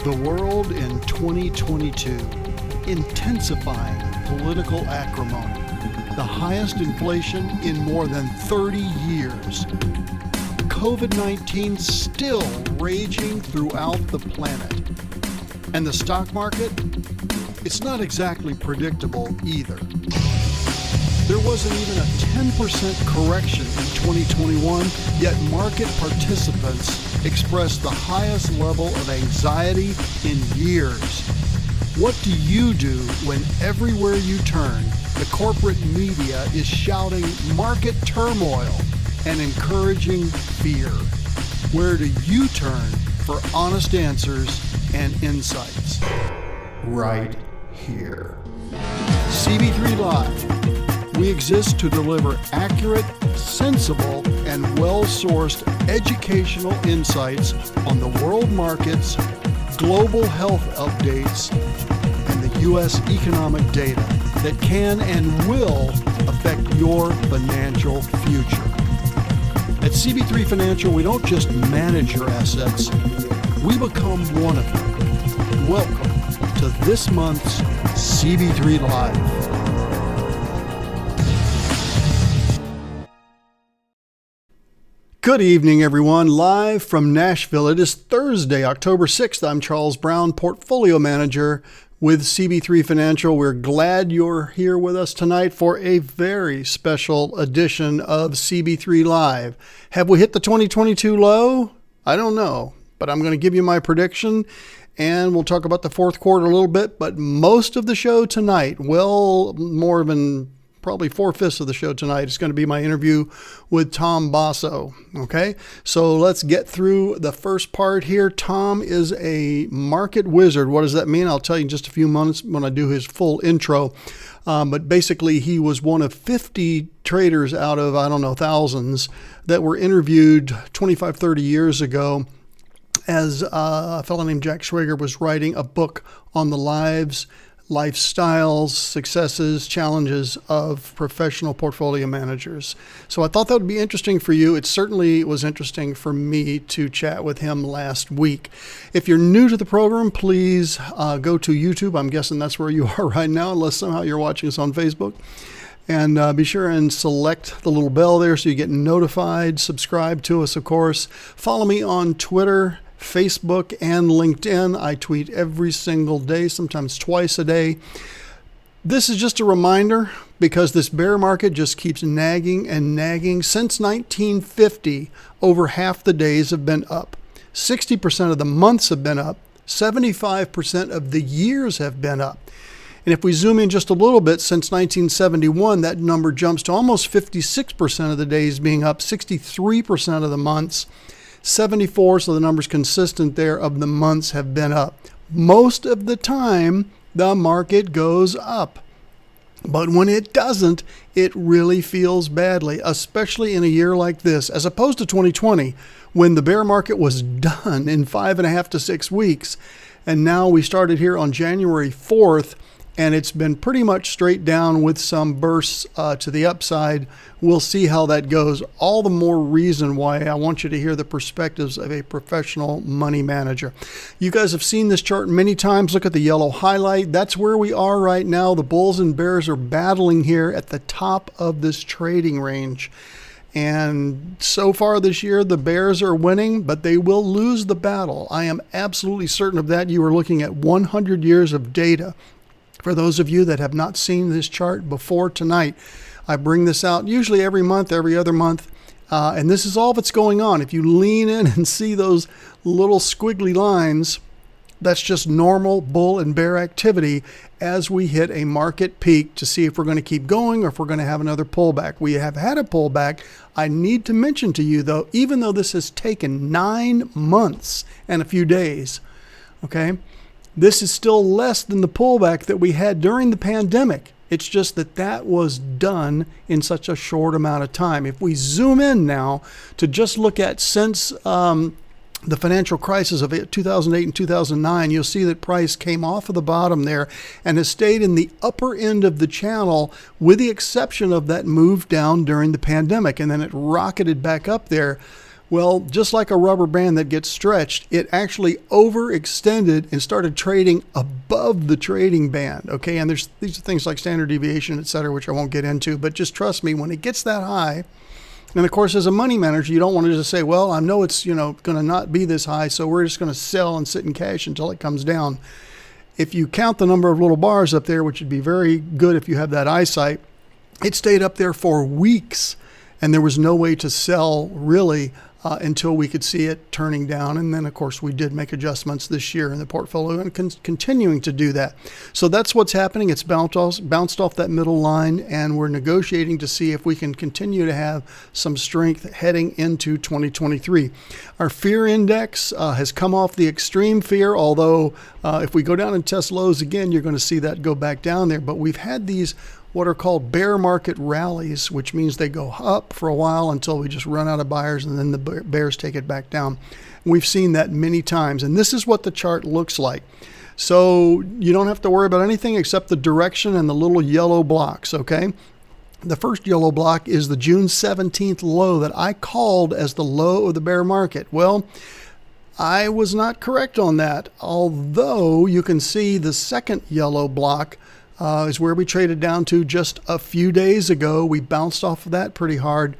The world in 2022, intensifying political acrimony, the highest inflation in more than 30 years, COVID-19 still raging throughout the planet, and the stock market, it's not exactly predictable either. There wasn't even a 10% correction in 2021, yet market participants expressed the highest level of anxiety in years. What do you do when everywhere you turn, the corporate media is shouting market turmoil and encouraging fear? Where do you turn for honest answers and insights? Right here. CB3 Live. We exist to deliver accurate, sensible, and well-sourced educational insights on the world markets, global health updates, and the U.S. economic data that can and will affect your financial future. At CB3 Financial, we don't just manage your assets, we become one of them. Welcome to this month's CB3 Live. Good evening, everyone. Live from Nashville. It is Thursday, October 6th. I'm Charles Brown, Portfolio Manager with CB3 Financial. We're glad you're here with us tonight for a very special edition of CB3 Live. Have we hit the 2022 low? I don't know, but I'm going to give you my prediction, and we'll talk about the fourth quarter a little bit, but most of the show tonight, well, more than probably 4/5 of the show tonight is going to be my interview with Tom Basso. Okay, so let's get through the first part here. Tom is a market wizard. What does that mean? I'll tell you in just a few moments when I do his full intro. But basically, he was one of 50 traders out of, I don't know, thousands that were interviewed 25, 30 years ago as a fellow named Jack Schwager was writing a book on the lifestyles, successes, challenges of professional portfolio managers. So I thought that would be interesting for you. It certainly was interesting for me to chat with him last week. If you're new to the program, please go to YouTube. I'm guessing that's where you are right now, unless somehow you're watching us on Facebook. And be sure and select the little bell there so you get notified. Subscribe to us, of course. Follow me on Twitter, Facebook, and LinkedIn. I tweet every single day, sometimes twice a day. This is just a reminder because this bear market just keeps nagging and nagging. Since 1950, over half the days have been up. 60% of the months have been up. 75% of the years have been up. And if we zoom in just a little bit, since 1971, that number jumps to almost 56% of the days being up, 63% of the months. 74, so the number's consistent there, of the months have been up. Most of the time, the market goes up. But when it doesn't, it really feels badly, especially in a year like this, as opposed to 2020, when the bear market was done in 5.5 to 6 weeks. And now we started here on January 4th, and it's been pretty much straight down with some bursts to the upside. We'll see how that goes. All the more reason why I want you to hear the perspectives of a professional money manager. You guys have seen this chart many times. Look at the yellow highlight. That's where we are right now. The bulls and bears are battling here at the top of this trading range. And so far this year, the bears are winning, but they will lose the battle. I am absolutely certain of that. You are looking at 100 years of data. For those of you that have not seen this chart before tonight, I bring this out usually every month, every other month. And this is all that's going on. If you lean in and see those little squiggly lines, that's just normal bull and bear activity as we hit a market peak to see if we're going to keep going or if we're going to have another pullback. We have had a pullback. I need to mention to you, though, even though this has taken 9 months and a few days, okay, this is still less than the pullback that we had during the pandemic. It's just that that was done in such a short amount of time. If we zoom in now to just look at since the financial crisis of 2008 and 2009, you'll see that price came off of the bottom there and has stayed in the upper end of the channel with the exception of that move down during the pandemic. And then it rocketed back up there. Well, just like a rubber band that gets stretched, it actually overextended and started trading above the trading band. Okay, and these are things like standard deviation, et cetera, which I won't get into. But just trust me, when it gets that high, and of course, as a money manager, you don't want to just say, well, I know it's going to not be this high, so we're just going to sell and sit in cash until it comes down. If you count the number of little bars up there, which would be very good if you have that eyesight, it stayed up there for weeks, and there was no way to sell really until we could see it turning down. And then, of course, we did make adjustments this year in the portfolio and continuing to do that. So that's what's happening. It's bounced off that middle line, and we're negotiating to see if we can continue to have some strength heading into 2023. Our fear index has come off the extreme fear, although if we go down and test lows again, you're going to see that go back down there. But we've had these what are called bear market rallies, which means they go up for a while until we just run out of buyers and then the bears take it back down. We've seen that many times, and this is what the chart looks like. So you don't have to worry about anything except the direction and the little yellow blocks, okay? The first yellow block is the June 17th low that I called as the low of the bear market. Well, I was not correct on that, although you can see the second yellow block is where we traded down to just a few days ago. We bounced off of that pretty hard.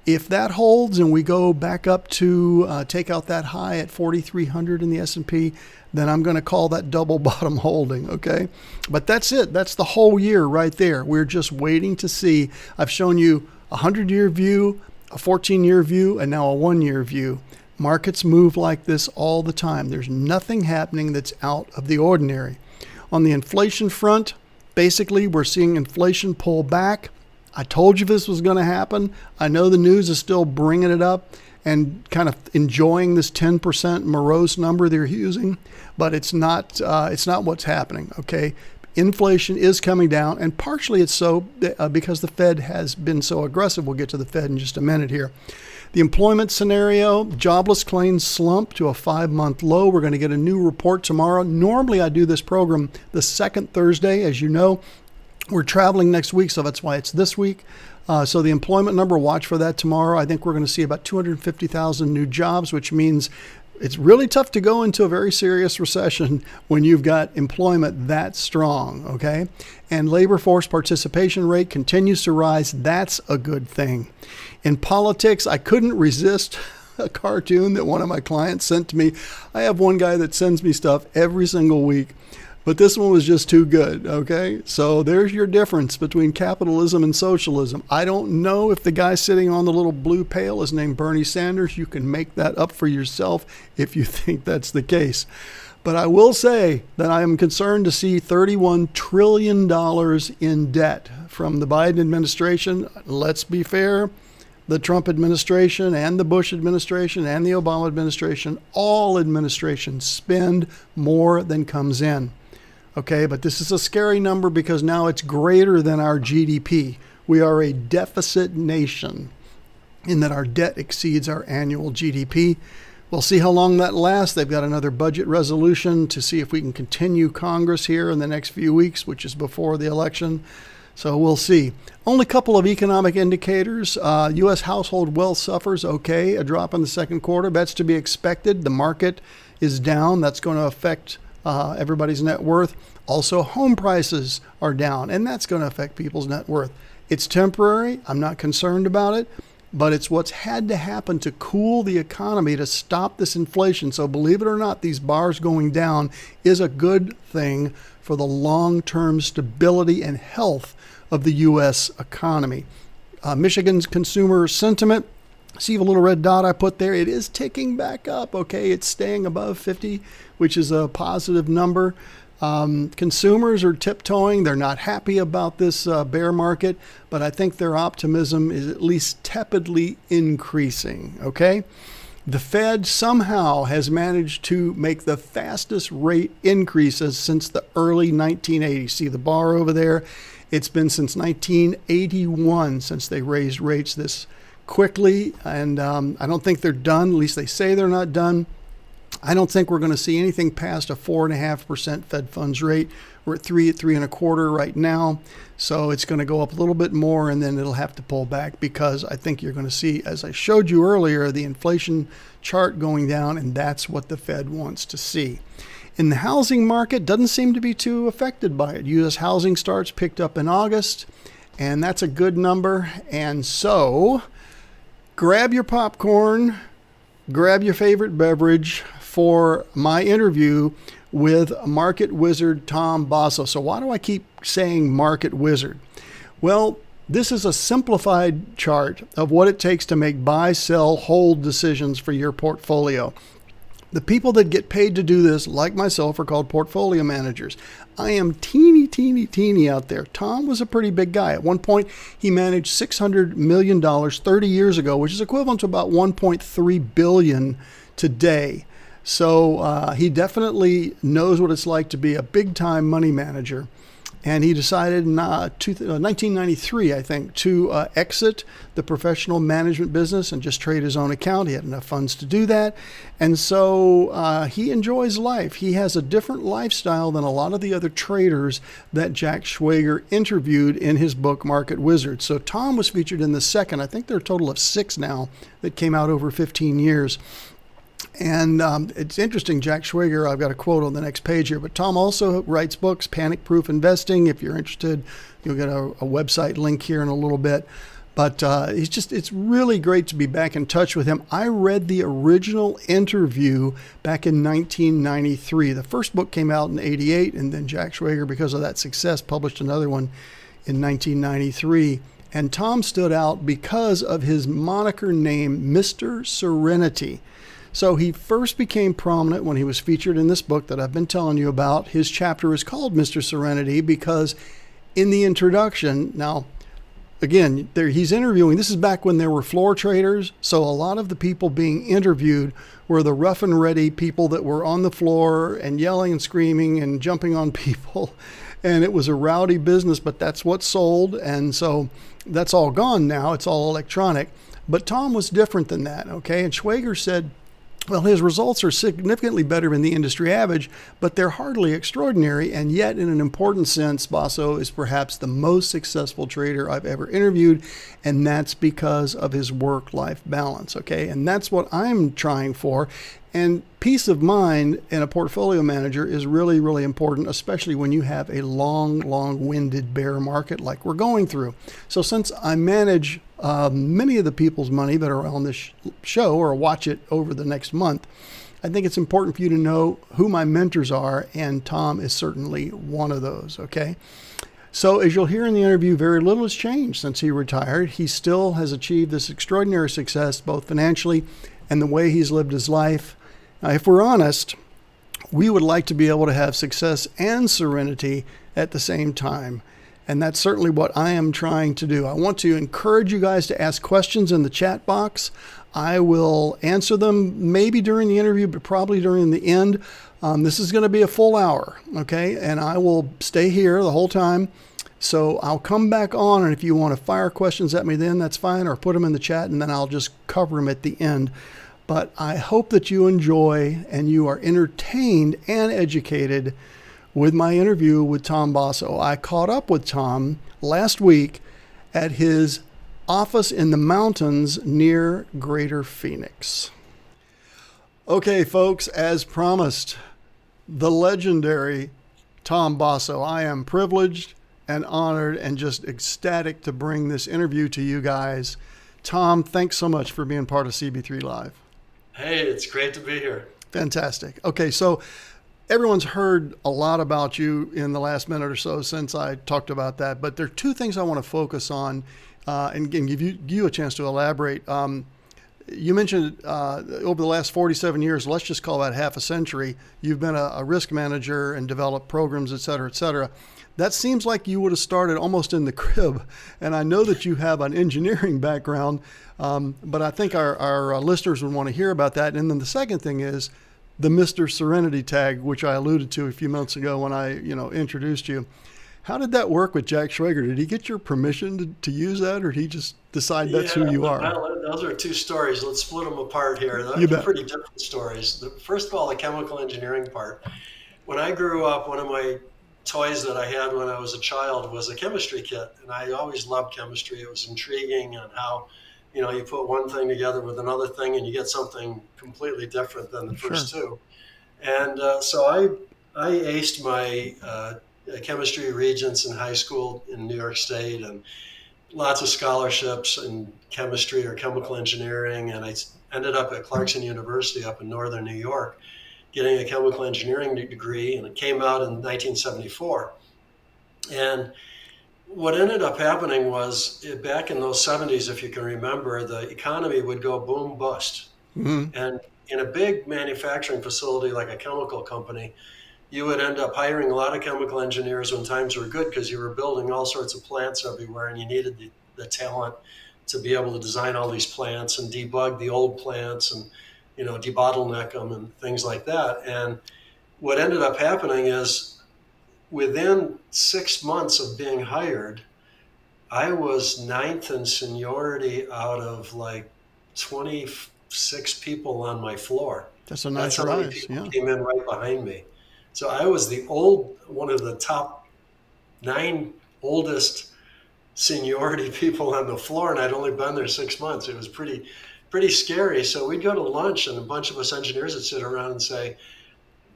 If that holds and we go back up to take out that high at 4,300 in the S&P, then I'm going to call that double bottom holding, okay? But that's it. That's the whole year right there. We're just waiting to see. I've shown you a 100-year view, a 14-year view, and now a 1-year view. Markets move like this all the time. There's nothing happening that's out of the ordinary. On the inflation front, basically, we're seeing inflation pull back. I told you this was going to happen. I know the news is still bringing it up and kind of enjoying this 10% morose number they're using, but it's not what's happening, okay? Inflation is coming down, and partially it's so because the Fed has been so aggressive. We'll get to the Fed in just a minute here. The employment scenario, jobless claims slumped to a 5-month low. We're going to get a new report tomorrow. Normally, I do this program the second Thursday, as you know. We're traveling next week, so that's why it's this week. So the employment number, watch for that tomorrow. I think we're going to see about 250,000 new jobs, which means it's really tough to go into a very serious recession when you've got employment that strong, okay? And labor force participation rate continues to rise. That's a good thing. In politics, I couldn't resist a cartoon that one of my clients sent to me. I have one guy that sends me stuff every single week, but this one was just too good, okay? So there's your difference between capitalism and socialism. I don't know if the guy sitting on the little blue pail is named Bernie Sanders. You can make that up for yourself if you think that's the case. But I will say that I am concerned to see $31 trillion in debt from the Biden administration. Let's be fair. The Trump administration and the Bush administration and the Obama administration, all administrations spend more than comes in. Okay, but this is a scary number because now it's greater than our GDP. We are a deficit nation in that our debt exceeds our annual GDP. We'll see how long that lasts. They've got another budget resolution to see if we can continue Congress here in the next few weeks, which is before the election. So we'll see. Only a couple of economic indicators. U.S. household wealth suffers, okay, a drop in the second quarter. That's to be expected. The market is down. That's going to affect everybody's net worth. Also, home prices are down, and that's going to affect people's net worth. It's temporary. I'm not concerned about it. but it's what's had to happen to cool the economy to stop this inflation. So believe it or not, these bars going down is a good thing for the long-term stability and health of the U.S. economy. Michigan's consumer sentiment, see the little red dot I put there? It is ticking back up, okay? It's staying above 50, which is a positive number. Consumers are tiptoeing. They're not happy about this bear market, but I think their optimism is at least tepidly increasing, okay? The Fed somehow has managed to make the fastest rate increases since the early 1980s. See the bar over there? It's been since 1981 since they raised rates this quickly, and I don't think they're done. At least they say they're not done. I don't think we're going to see anything past a 4.5% Fed funds rate. We're at 3.25 right now. So it's going to go up a little bit more, and then it'll have to pull back because I think you're going to see, as I showed you earlier, the inflation chart going down, and that's what the Fed wants to see. In the housing market, doesn't seem to be too affected by it. U.S. housing starts picked up in August, and that's a good number. And so grab your popcorn, grab your favorite beverage for my interview with market wizard Tom Basso. So why do I keep saying market wizard? Well, this is a simplified chart of what it takes to make buy, sell, hold decisions for your portfolio. The people that get paid to do this, like myself, are called portfolio managers. I am teeny out there. Tom was a pretty big guy. At one point, he managed $600 million 30 years ago, which is equivalent to about $1.3 billion today. So he definitely knows what it's like to be a big-time money manager. And he decided in 1993, I think, to exit the professional management business and just trade his own account. He had enough funds to do that. And so he enjoys life. He has a different lifestyle than a lot of the other traders that Jack Schwager interviewed in his book, Market Wizard. So Tom was featured in the second. I think there are a total of 6 now that came out over 15 years. And it's interesting, Jack Schwager, I've got a quote on the next page here, but Tom also writes books, Panic Proof Investing. If you're interested, you'll get a website link here in a little bit. But it's really great to be back in touch with him. I read the original interview back in 1993. The first book came out in 88, and then Jack Schwager, because of that success, published another one in 1993. And Tom stood out because of his moniker name, Mr. Serenity. So he first became prominent when he was featured in this book that I've been telling you about. His chapter is called Mr. Serenity because in the introduction, now, again, he's interviewing, this is back when there were floor traders, so a lot of the people being interviewed were the rough and ready people that were on the floor and yelling and screaming and jumping on people. And it was a rowdy business, but that's what sold. And so that's all gone now. It's all electronic. But Tom was different than that, okay? And Schwager said, well, his results are significantly better than the industry average, but they're hardly extraordinary. And yet, in an important sense, Basso is perhaps the most successful trader I've ever interviewed. And that's because of his work-life balance, okay? And that's what I'm trying for. And peace of mind in a portfolio manager is really, really important, especially when you have a long-winded bear market like we're going through. So since I manage many of the people's money that are on this show or watch it over the next month, I think it's important for you to know who my mentors are, and Tom is certainly one of those, okay? So as you'll hear in the interview, very little has changed since he retired. He still has achieved this extraordinary success, both financially and the way he's lived his life. Now, if we're honest, we would like to be able to have success and serenity at the same time. And that's certainly what I am trying to do. I want to encourage you guys to ask questions in the chat box. I will answer them maybe during the interview, but probably during the end. This is going to be a full hour, okay? And I will stay here the whole time. So I'll come back on, and if you want to fire questions at me then, that's fine, or put them in the chat, and then I'll just cover them at the end. But I hope that you enjoy and you are entertained and educated with my interview with Tom Basso. I caught up with Tom last week at his office in the mountains near Greater Phoenix. Okay, folks, as promised, the legendary Tom Basso. I am privileged and honored and just ecstatic to bring this interview to you guys Tom, thanks so much for being part of CB3 Live. Hey, it's great to be here. Fantastic. Okay, so everyone's heard a lot about you in the last minute or so since I talked about that, but there are two things I want to focus on and give you a chance to elaborate. You mentioned over the last 47 years, let's just call that half a century, you've been a risk manager and developed programs, et cetera, et cetera. That seems like you would have started almost in the crib. And I know that you have an engineering background, but I think our listeners would want to hear about that. And then the second thing is the Mr. Serenity tag, which I alluded to a few months ago when I introduced you. How did that work with Jack Schwager? Did he get your permission to use that, or did he just decide that's Yeah, who you are? those are two stories. Let's split them apart here. You They're bet. pretty different stories. First of all, the chemical engineering part. When I grew up, one of my toys that I had when I was a child was a chemistry kit, and I always loved chemistry. It was intriguing on how, you put one thing together with another thing, and you get something completely different than the Sure. first two. And so I aced my chemistry regents in high school in New York State, and lots of scholarships in chemistry or chemical engineering. And I ended up at Clarkson University up in northern New York, getting a chemical engineering degree, and it came out in 1974. And what ended up happening was back in those 70s, if you can remember, the economy would go boom bust. Hmm. And in a big manufacturing facility like a chemical company, you would end up hiring a lot of chemical engineers when times were good because you were building all sorts of plants everywhere and you needed the talent to be able to design all these plants and debug the old plants and debottleneck them and things like that. And what ended up happening is within 6 months of being hired, I was ninth in seniority out of like 26 people on my floor. That's a That's nice how many rise. people Yeah. came in right behind me. So I was one of the top nine oldest seniority people on the floor, and I'd only been there 6 months. It was pretty scary. So we'd go to lunch, and a bunch of us engineers would sit around and say,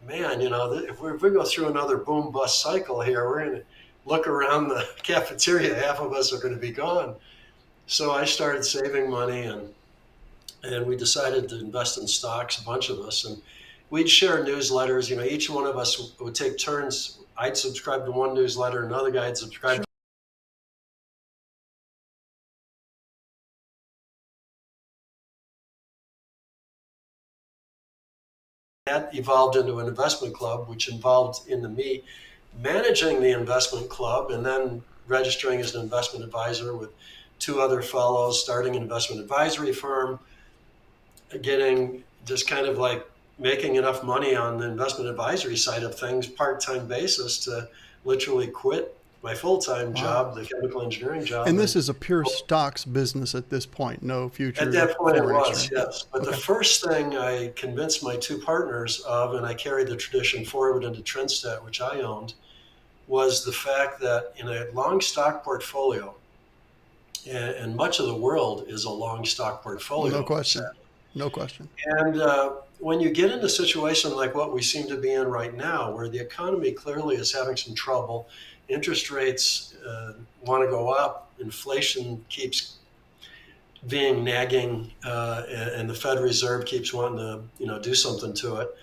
"Man, if we go through another boom bust cycle here, we're going to look around the cafeteria. Half of us are going to be gone." So I started saving money, and we decided to invest in stocks, a bunch of us, and we'd share newsletters. Each one of us would take turns. I'd subscribe to one newsletter, another guy would subscribe Sure. to that. Evolved into an investment club, which involved into me managing the investment club and then registering as an investment advisor with two other fellows, starting an investment advisory firm, getting just kind of like making enough money on the investment advisory side of things, part-time basis, to literally quit my full-time Wow. job, the chemical engineering job. And this And is a pure stocks business at this point, no at future that point it foreign was, exchange. Yeah. yes. But the Okay. first thing I convinced my two partners of, and I carried the tradition forward into Trinstead, which I owned, was the fact that in a long stock portfolio, and much of the world is a long stock No portfolio, question. No question. and when you get into a situation like what we seem to be in right now, where the economy clearly is having some trouble, interest rates want to go up, inflation keeps being nagging, and the Fed Reserve keeps wanting to do something to it.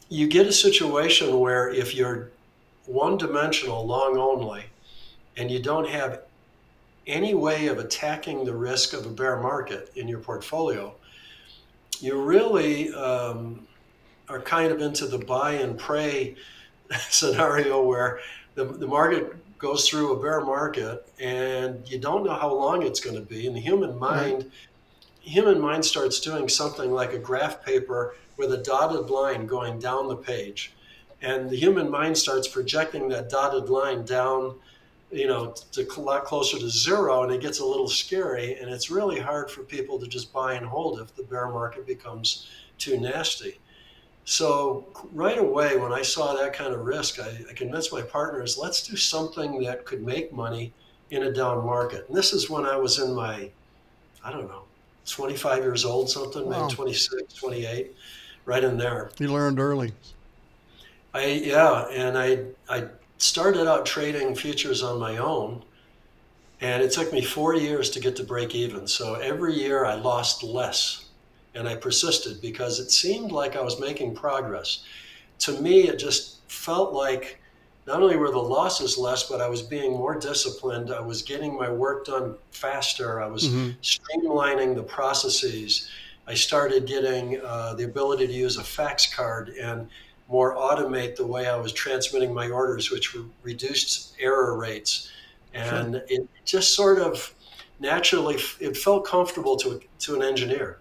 You get a situation where if you're one dimensional, long only, and you don't have any way of attacking the risk of a bear market in your portfolio, you really are kind of into the buy and pray scenario where the market goes through a bear market and you don't know how long it's going to be. And the Right. human mind starts doing something like a graph paper with a dotted line going down the page. And the human mind starts projecting that dotted line down, to a lot closer to zero, and it gets a little scary. And it's really hard for people to just buy and hold if the bear market becomes too nasty. So right away, when I saw that kind of risk, I convinced my partners, let's do something that could make money in a down market. And this is when I was in my, I don't know, 25 years old, something, maybe Wow. 26, 28, right in there. You learned early. Yeah, and I started out trading futures on my own, And it took me 4 years to get to break even. So every year I lost less. And I persisted because it seemed like I was making progress. To me, it just felt like not only were the losses less, but I was being more disciplined. I was getting my work done faster. I was Mm-hmm. streamlining the processes. I started getting the ability to use a fax card and more automate the way I was transmitting my orders, which reduced error rates. Sure. And it just sort of naturally, it felt comfortable to an engineer.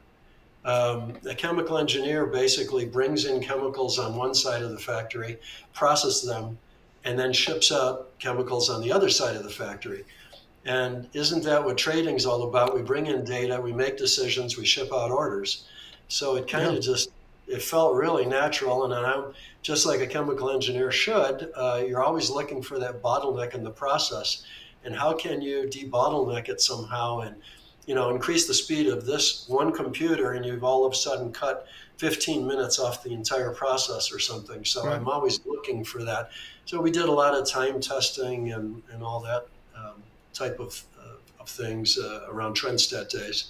A chemical engineer basically brings in chemicals on one side of the factory, processes them, and then ships out chemicals on the other side of the factory. And isn't that what trading is all about? We bring in data, we make decisions, we ship out orders. So it kind Yeah. of just it felt really natural. And I'm just like a chemical engineer should. You're always looking for that bottleneck in the process, and how can you debottleneck it somehow and increase the speed of this one computer, and you've all of a sudden cut 15 minutes off the entire process or something. So Right. I'm always looking for that. So we did a lot of time testing and all that type of things around Trendstat days.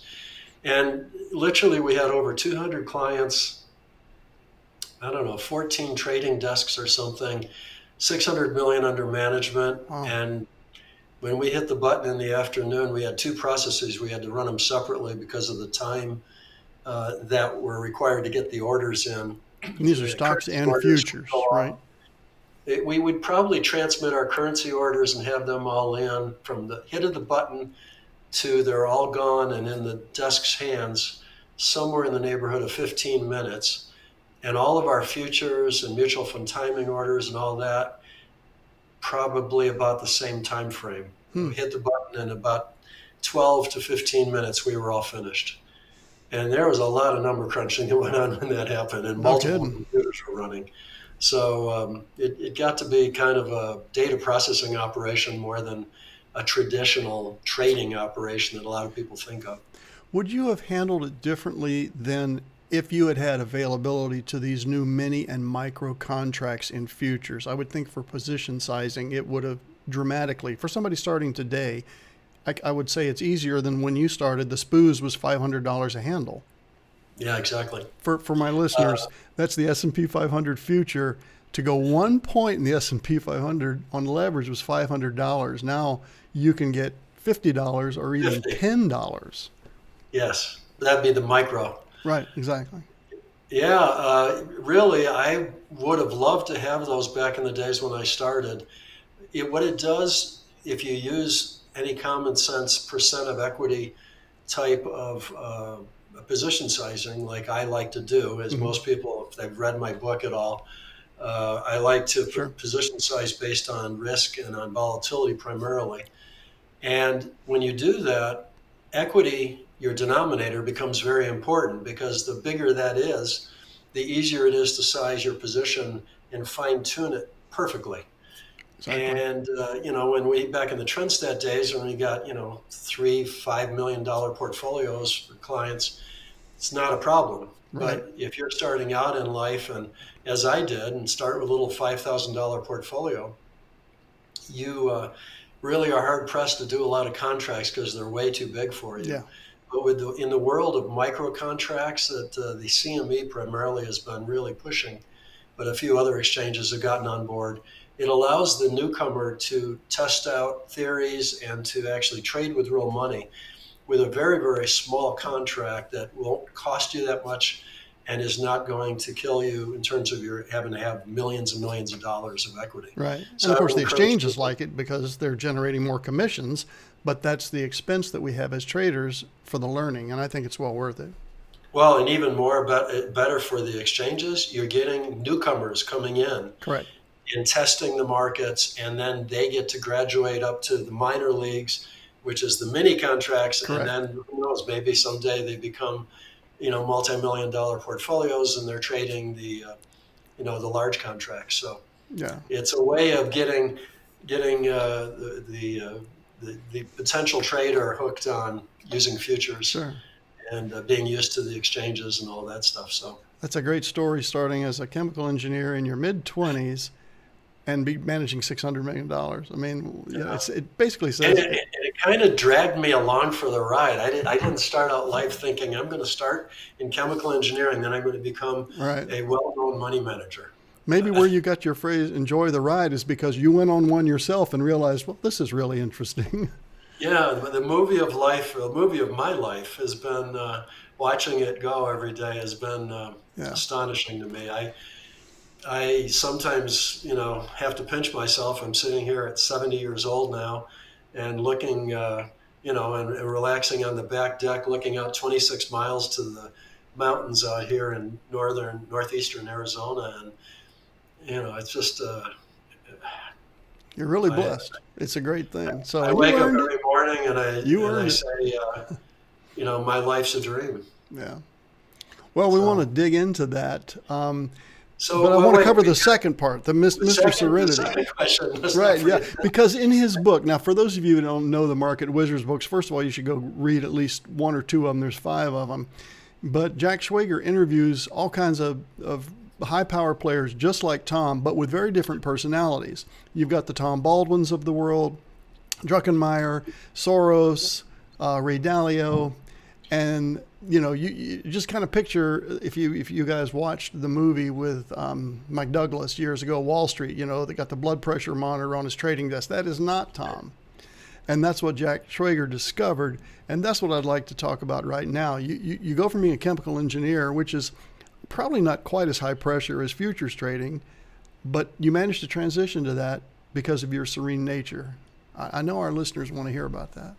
And literally, we had over 200 clients, I don't know, 14 trading desks or something, 600 million under management. Wow. And when we hit the button in the afternoon, we had two processes. We had to run them separately because of the time that were required to get the orders in. And these are The stocks currency and orders would go futures, off. right? We would probably transmit our currency orders and have them all in from the hit of the button to they're all gone and in the desk's hands somewhere in the neighborhood of 15 minutes. And all of our futures and mutual fund timing orders and all that, probably about the same time frame. Hmm. We hit the button in about 12 to 15 minutes, we were all finished. And there was a lot of number crunching that went on when that happened, and No multiple kidding. computers were running. So it got to be kind of a data processing operation more than a traditional trading operation that a lot of people think of. Would you have handled it differently than if you had had availability to these new mini and micro contracts in futures? I would think for position sizing, it would have dramatically, for somebody starting today, I would say it's easier than when you started. The SPOOS was $500 a handle. Yeah, exactly. For my Uh, listeners, that's the S&P 500 future. To go 1 point in the S&P 500 on leverage was $500. Now you can get $50 or even 50. $10. Yes, that'd be the micro. Right, exactly. Yeah, really, I would have loved to have those back in the days when I started. What it does, if you use any common sense percent of equity type of position sizing, like I like to do, as Hmm. most people, if they've read my book at all, I like to Sure. position size based on risk and on volatility primarily. And when you do that, equity, your denominator, becomes very important because the bigger that is, the easier it is to size your position and fine tune it perfectly. Exactly. And when we back in the Trendstat days, when we got $3, $5 million portfolios for clients, it's not a problem. Right. But if you're starting out in life, and as I did, and start with a little $5,000 portfolio, you really are hard pressed to do a lot of contracts because they're way too big for you. Yeah. But in the world of micro contracts that the CME primarily has been really pushing, but a few other exchanges have gotten on board, it allows the newcomer to test out theories and to actually trade with real money with a very, very small contract that won't cost you that much and is not going to kill you in terms of your having to have millions and millions of dollars of equity. Right. And So of I course, would the encourage exchanges people. like it because they're generating more commissions, but that's the expense that we have as traders for the learning. And I think it's well worth it. Well, and even more better for the exchanges, you're getting newcomers coming in Correct. and testing the markets, and then they get to graduate up to the minor leagues, which is the mini contracts, and Correct. then who knows, maybe someday they become, multi-million dollar portfolios, and they're trading the large contracts. So Yeah. it's a way of getting the potential trader hooked on using futures Sure. and being used to the exchanges and all that stuff. So That's a great story starting as a chemical engineer in your mid 20s and be managing $600 million. I mean, it basically And says, it kind of dragged me along for the ride. I didn't start out life thinking I'm going to start in chemical engineering, then I'm going to become right. a well-known money manager. Maybe where you got your phrase "enjoy the ride" is because you went on one yourself and realized, well, this is really interesting. Yeah, the movie of life, the movie of my life has been watching it go every day has been Yeah. astonishing to me. I sometimes, have to pinch myself. I'm sitting here at 70 years old now and looking, and relaxing on the back deck, looking out 26 miles to the mountains out here in northeastern Arizona. And, it's just, You're really I, blessed. It's a great thing. So, I and you wake up earned it. every morning and You I earned it. say, my life's a dream. Yeah. Well, we want to So, dig into that. But so I well, want to wait, cover the second part, Mr. the Serenity. second question, let's not Right, yeah. forget that. Because in his book, now for those of you who don't know the Market Wizards books, first of all, you should go read at least one or two of them. There's five of them. But Jack Schwager interviews all kinds of high power players just like Tom, but with very different personalities. You've got the Tom Baldwins of the world, Druckenmiller, Soros, Ray Dalio, and you just kind of picture if you guys watched the movie with Mike Douglas years ago, Wall Street. They got the blood pressure monitor on his trading desk. That is not Tom, and that's what Jack Schwager discovered, and that's what I'd like to talk about right now. You go from being a chemical engineer, which is probably not quite as high pressure as futures trading, but you managed to transition to that because of your serene nature. I know our listeners want to hear about that.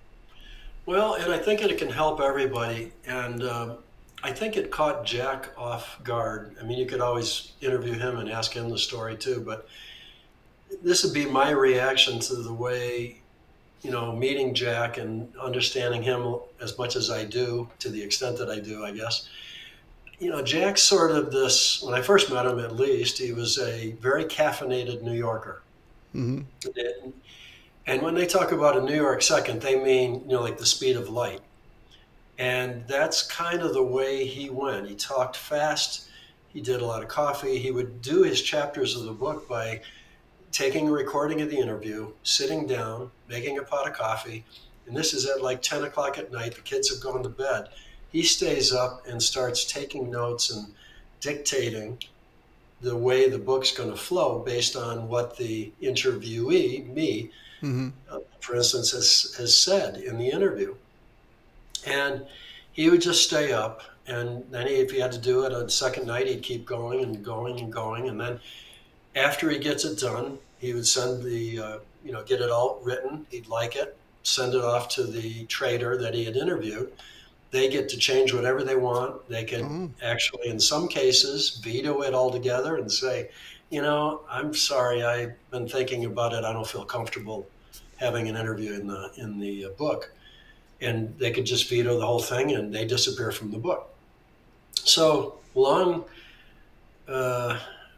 Well, and I think it can help everybody. And I think it caught Jack off guard. I mean, you could always interview him and ask him the story too, but this would be my reaction to the way, meeting Jack and understanding him as much as I do, to the extent that I do, I guess. Jack's sort of this, when I first met him at least, he was a very caffeinated New Yorker. Mm-hmm. And when they talk about a New York second, they mean, like the speed of light. And that's kind of the way he went. He talked fast. He did a lot of coffee. He would do his chapters of the book by taking a recording of the interview, sitting down, making a pot of coffee. And this is at like 10 o'clock at night. The kids have gone to bed. He stays up and starts taking notes and dictating the way the book's going to flow based on what the interviewee, me, Mm-hmm. for instance, has said in the interview. And he would just stay up. And then if he had to do it on the second night, he'd keep going and going and going. And then after he gets it done, he would send get it all written. He'd like it, send it off to the trader that he had interviewed. They get to change whatever they want. They can actually, in some cases, veto it altogether and say, I'm sorry, I've been thinking about it. I don't feel comfortable having an interview in the book. And they could just veto the whole thing and they disappear from the book. So I'm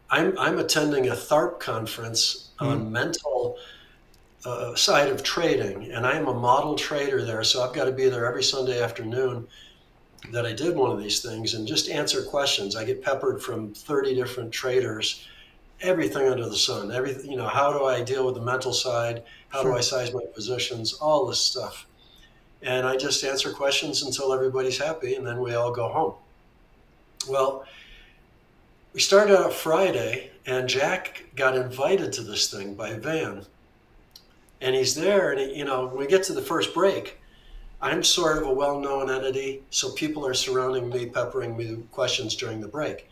attending a THARP conference on mental side of trading, and I'm a model trader there, so I've got to be there every Sunday afternoon that I did one of these things and just answer questions. I get peppered from 30 different traders, everything under the sun, everything, how do I deal with the mental side? How do I size my positions? All this stuff. And I just answer questions until everybody's happy, and then we all go home. Well, we started out Friday, and Jack got invited to this thing by Van. And he's there, and when we get to the first break, I'm sort of a well-known entity, so people are surrounding me, peppering me with questions during the break.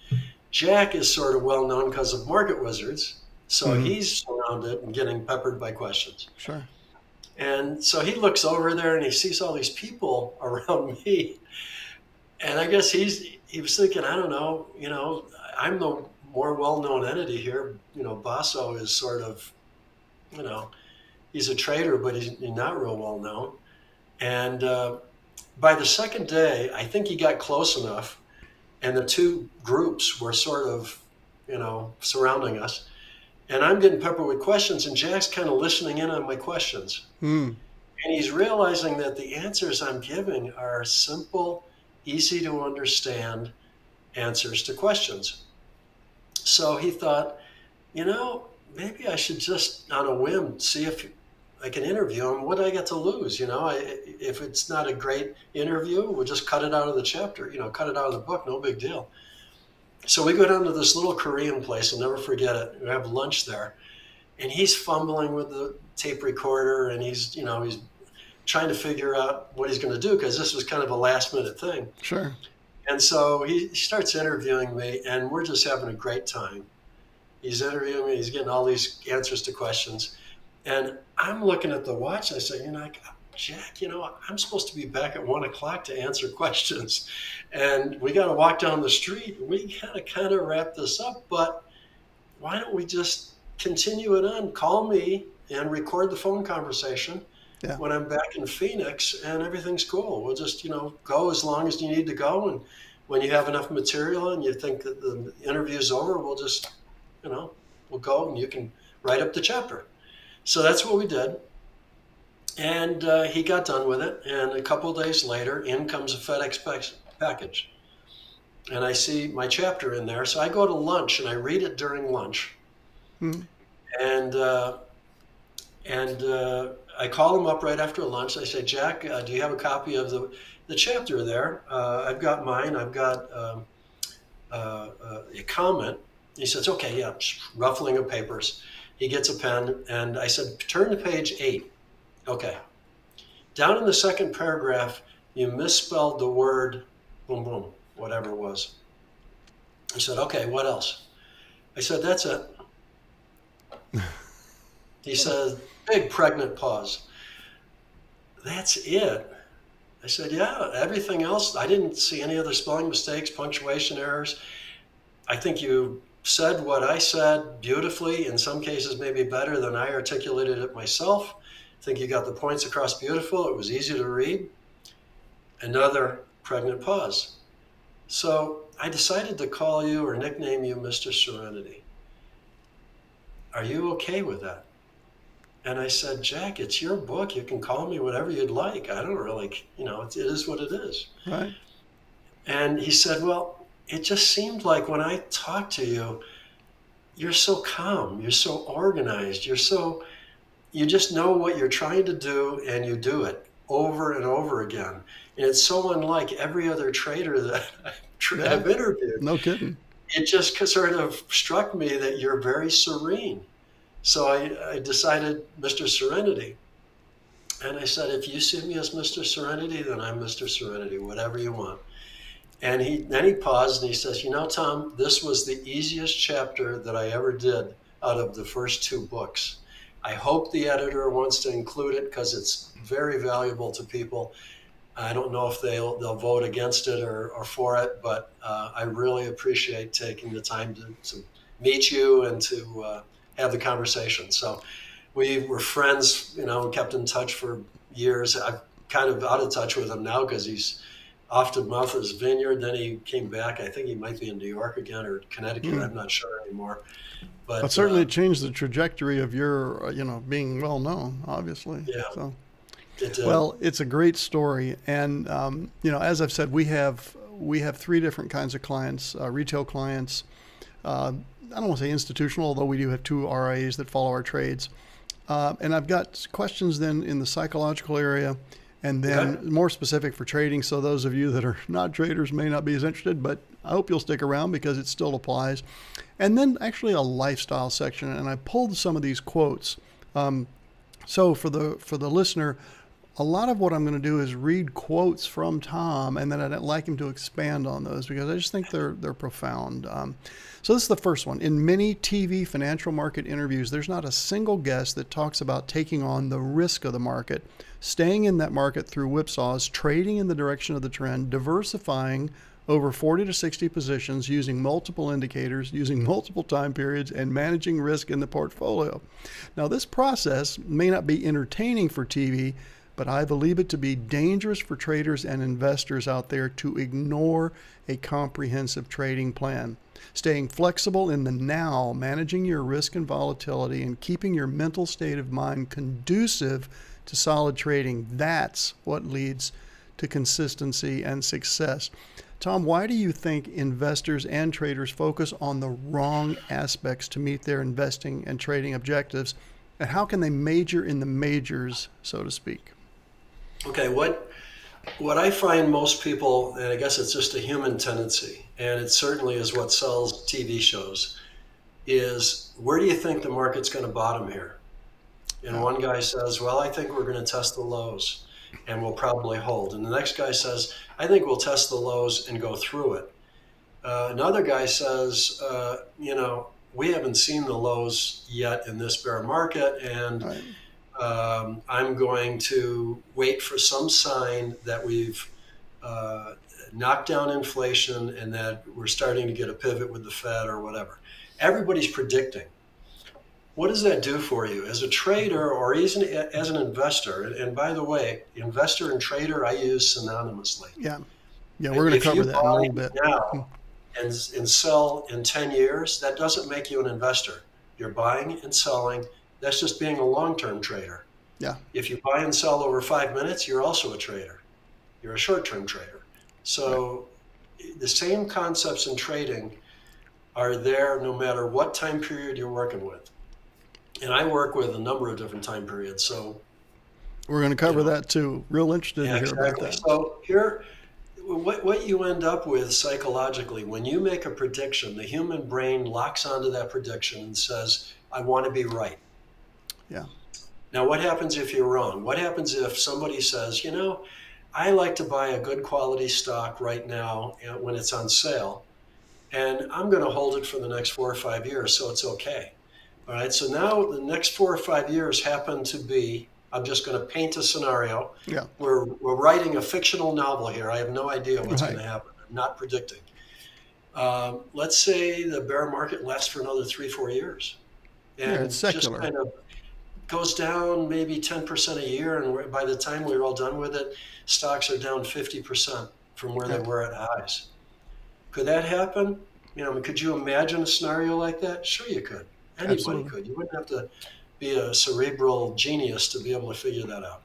Jack is sort of well-known because of Market Wizards, so he's surrounded and getting peppered by questions. Sure. And so he looks over there and he sees all these people around me. And I guess he was thinking, I don't know, I'm the more well-known entity here. Basso is sort of, he's a trader, but he's not real well-known. And by the second day, I think he got close enough, and the two groups were sort of, surrounding us. And I'm getting peppered with questions, and Jack's kind of listening in on my questions. And he's realizing that the answers I'm giving are simple, easy to understand answers to questions. So he thought, maybe I should just on a whim see if I can interview him. What do I get to lose? If it's not a great interview, we'll just cut it out of the chapter, cut it out of the book. No big deal. So we go down to this little Korean place. I'll never forget it. We have lunch there, and he's fumbling with the tape recorder, and he's trying to figure out what he's going to do because this was kind of a last minute thing. Sure. And so he starts interviewing me, and we're just having a great time. He's interviewing me. He's getting all these answers to questions. And I'm looking at the watch. I say, Jack, I'm supposed to be back at 1 o'clock to answer questions. And we got to walk down the street. We got to kind of wrap this up. But why don't we just continue it on? Call me and record the phone conversation Yeah. when I'm back in Phoenix, and everything's cool. We'll just, go as long as you need to go. And when you have enough material and you think that the interview's over, we'll just, we'll go and you can write up the chapter. So that's what we did. And he got done with it. And a couple of days later, in comes a FedEx package. And I see my chapter in there. So I go to lunch and I read it during lunch. Hmm. And I call him up right after lunch. I say, Jack, do you have a copy of the chapter there? I've got mine. I've got a comment. He says, okay, yeah, ruffling of papers. He gets a pen, and I said, turn to page 8. Okay. Down in the second paragraph, you misspelled the word boom, boom, whatever it was. He said, okay, what else? I said, that's it. He said, big pregnant pause. That's it. I said, yeah, everything else, I didn't see any other spelling mistakes, punctuation errors. I think you said what I said beautifully, in some cases maybe better than I articulated it myself. I think you got the points across beautiful. It was easy to read. Another pregnant pause. So I decided to call you or nickname you Mr. Serenity. Are you okay with that? And I said, Jack, it's your book. You can call me whatever you'd like. I don't really, it is what it is. Right. And he said, well, it just seemed like when I talk to you, you're so calm, you're so organized, you just know what you're trying to do and you do it over and over again. And it's so unlike every other trader that I've interviewed. No kidding. It just sort of struck me that you're very serene. So I decided Mr. Serenity. And I said, if you see me as Mr. Serenity, then I'm Mr. Serenity, whatever you want. And then he paused and he says, Tom, this was the easiest chapter that I ever did out of the first 2 books. I hope the editor wants to include it because it's very valuable to people. I don't know if they'll vote against it or for it, but I really appreciate taking the time to meet you and to have the conversation. So we were friends, kept in touch for years. I'm kind of out of touch with him now because he's off to Martha's Vineyard. Then he came back. I think he might be in New York again or Connecticut. I'm not sure anymore. But certainly it changed the trajectory of your, being well known, obviously. Yeah. So, it did. well, it's a great story, and as I've said, we have 3 different kinds of clients: retail clients. I don't want to say institutional, although we do have 2 RIAs that follow our trades. And I've got questions then in the psychological area, and then more specific for trading. So those of you that are not traders may not be as interested, but I hope you'll stick around because it still applies. And then actually a lifestyle section, and I pulled some of these quotes. So for the listener, a lot of what I'm going to do is read quotes from Tom, and then I'd like him to expand on those because I just think they're profound. So this is the first one. In many TV financial market interviews, there's not a single guest that talks about taking on the risk of the market, staying in that market through whipsaws, trading in the direction of the trend, diversifying over 40 to 60 positions, using multiple indicators, using multiple time periods, and managing risk in the portfolio. Now, this process may not be entertaining for TV, but I believe it to be dangerous for traders and investors out there to ignore a comprehensive trading plan. Staying flexible in the now, managing your risk and volatility, and keeping your mental state of mind conducive to solid trading, that's what leads to consistency and success. Tom, why do you think investors and traders focus on the wrong aspects to meet their investing and trading objectives? And how can they major in the majors, so to speak? Okay, what I find most people, and I guess it's just a human tendency, and it certainly is what sells TV shows, is where do you think the market's going to bottom here? And Yeah, one guy says, well, I think we're going to test the lows and we'll probably hold. And the next guy says, I think we'll test the lows and go through it. Another guy says, we haven't seen the lows yet in this bear market, and right. I'm going to wait for some sign that we've knocked down inflation and that we're starting to get a pivot with the Fed or whatever. Everybody's predicting. What does that do for you as a trader or even as an investor? And by the way, investor and trader I use synonymously. Yeah. Yeah, we're going to If cover you that in a buy little bit. now and sell in 10 years, that doesn't make you an investor. You're buying and selling. That's just being a long-term trader. Yeah, If you buy and sell over 5 minutes, you're also a trader. You're a short-term trader. right. So the same concepts in trading are there no matter what time period you're working with. And I work with a number of different time periods. So, We're going to you cover know, that too. Real interested to yeah, hear about exactly. that. So here, what you end up with psychologically, when you make a prediction, the human brain locks onto that prediction and says, I want to be right. Yeah, Now, what happens if you're wrong? What happens if somebody says, I like to buy a good quality stock right now when it's on sale, and I'm going to hold it for the next 4 or 5 years, so it's okay. All right, so now the next 4 or 5 years happen to be, I'm just going to paint a scenario. yeah, We're writing a fictional novel here. I have no idea what's going right. to happen. I'm not predicting. Let's say the bear market lasts for another 3, 4 years Yeah, it's and just secular. kind of goes down maybe 10% a year. And by the time we're all done with it, stocks are down 50% from where they Yeah, were at highs. Could that happen? Could you imagine a scenario like that? Sure, you could. Anybody absolutely. could. You wouldn't have to be a cerebral genius to be able to figure that out.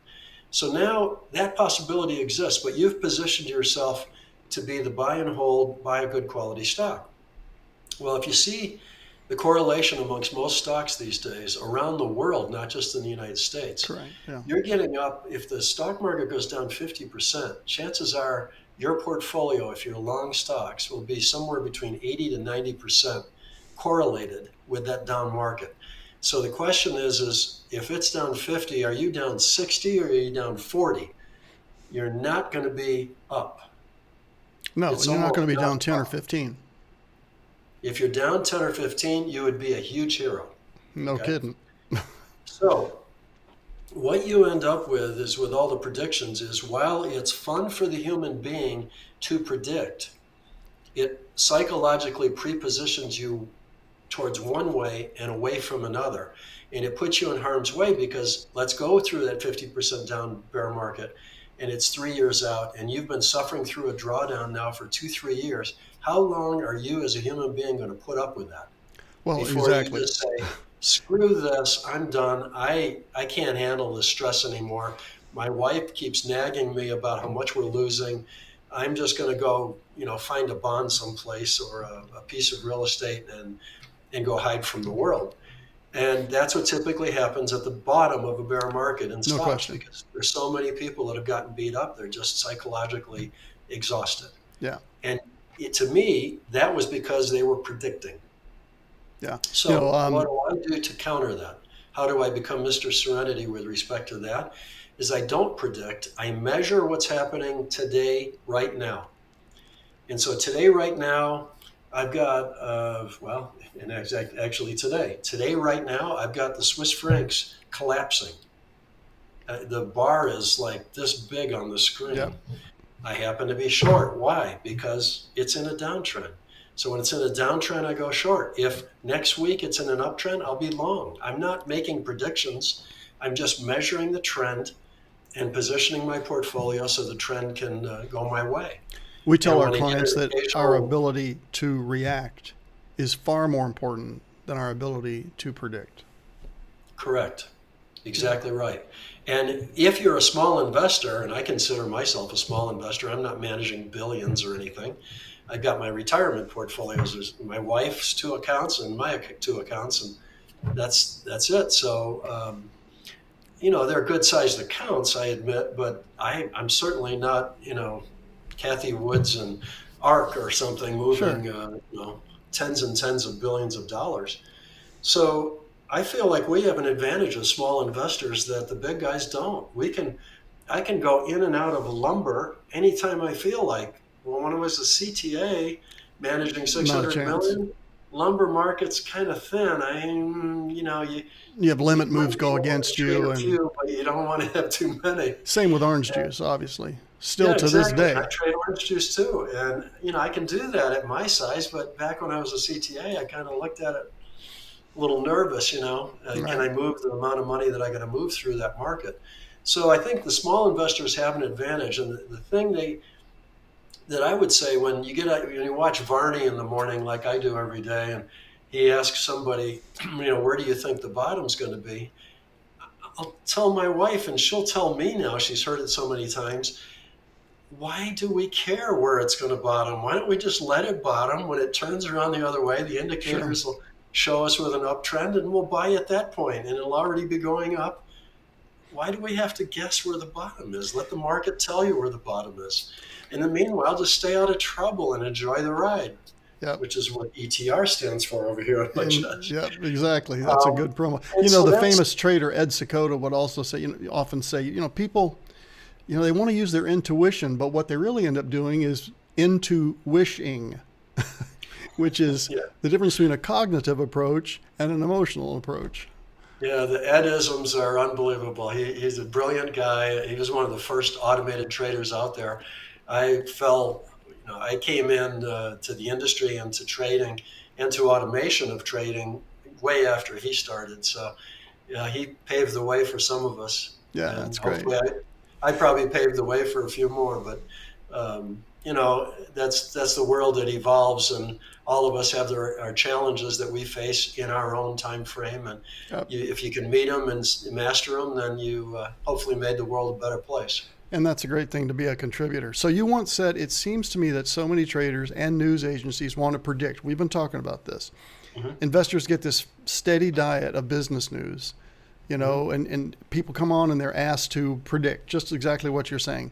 So now that possibility exists, but you've positioned yourself to be the buy and hold, buy a good quality stock. Well, if you see the correlation amongst most stocks these days around the world, not just in the United States, Correct. Yeah. you're getting up, if the stock market goes down 50%, chances are your portfolio, if you're long stocks, will be somewhere between 80 to 90% correlated with that down market. So the question is if it's down 50, are you down 60 or are you down 40? You're not going to be up. No, It's and you're not going almost to be not down 10 or up. 15. If you're down 10 or 15, you would be a huge hero. No Okay. kidding. So what you end up with is with all the predictions is while it's fun for the human being to predict, it psychologically prepositions you towards one way and away from another. And it puts you in harm's way because let's go through that 50% down bear market and it's 3 years out and you've been suffering through a drawdown now for 2, 3 years. How long are you as a human being going to put up with that Well, before you exactly. just say, screw this, I'm done. I can't handle this stress anymore. My wife keeps nagging me about how much we're losing. I'm just going to go, find a bond someplace or a piece of real estate and go hide from the world. And that's what typically happens at the bottom of a bear market in No stocks question. because there's so many people that have gotten beat up. They're just psychologically exhausted. Yeah. And to me, that was because they were predicting. Yeah. You know, So what do I do to counter that? How do I become Mr. Serenity with respect to that? Is I don't predict. I measure what's happening today, right now. And so today, right now, I've got, and actually today, right now, I've got the Swiss francs collapsing. The bar is like this big on the yeah. screen. I happen to be short. Why? Because it's in a downtrend. So when it's in a downtrend, I go short. If next week it's in an uptrend, I'll be long. I'm not making predictions. I'm just measuring the trend and positioning my portfolio so the trend can go my way. We tell And our when I get clients an that our occasional, ability to react is far more important than our ability to predict. correct. Yeah, Exactly right. And if you're a small investor, and I consider myself a small investor, I'm not managing billions or anything. I've got my retirement portfolios. There's my wife's two accounts and my two accounts, and that's it. So they're good sized accounts, I admit, but I'm certainly not Kathy Woods and ARK or something sure. moving tens and tens of billions of dollars. So I feel like we have an advantage as small investors that the big guys don't. I can go in and out of lumber anytime I feel like. Well, when I was a CTA managing Not a 600 chance. million, lumber market's kind of thin. You have You limit moves might go want to against trade you, a and few, but you don't want to have too many. same with orange juice, obviously. Still Yeah, to this exactly. I day. trade orange juice too, and I can do that at my size. But back when I was a CTA, I kind of looked at it a little nervous. Can Right. I move the amount of money that I got to move through that market? So I think the small investors have an advantage, and the thing that I would say when you watch Varney in the morning, like I do every day, and he asks somebody, where do you think the bottom's going to be? I'll tell my wife, and she'll tell me now. She's heard it so many times. Why do we care where it's going to bottom? Why don't we just let it bottom? When it turns around the other way, the Sure. indicators will show us with an uptrend, and we'll buy at that point, and it'll already be going up. Why do we have to guess where the bottom is? Let the market tell you where the bottom is. In the meanwhile, just stay out of trouble and enjoy the ride, Yep. which is what ETR stands for over here at my And chest. yeah, exactly. That's a Um, good promo. and so The that's famous trader Ed Secoda would also say, often say, people, they want to use their intuition, but what they really end up doing is into wishing, which is yeah. the difference between a cognitive approach and an emotional approach. Yeah, the Edisms are unbelievable. He's a brilliant guy. He was one of the first automated traders out there. I came in to the industry and to trading and to automation of trading way after he started. So, yeah, he paved the way for some of us, Yeah, and that's great. hopefully, I probably paved the way for a few more. But that's the world that evolves, and all of us have our challenges that we face in our own time frame. And Yep. if you can meet them and master them, then you hopefully made the world a better place. And that's a great thing to be a contributor. So you once said, it seems to me that so many traders and news agencies want to predict. We've been talking about this. Hmm. Investors get this steady diet of business news, Hmm. and people come on and they're asked to predict just exactly what you're saying.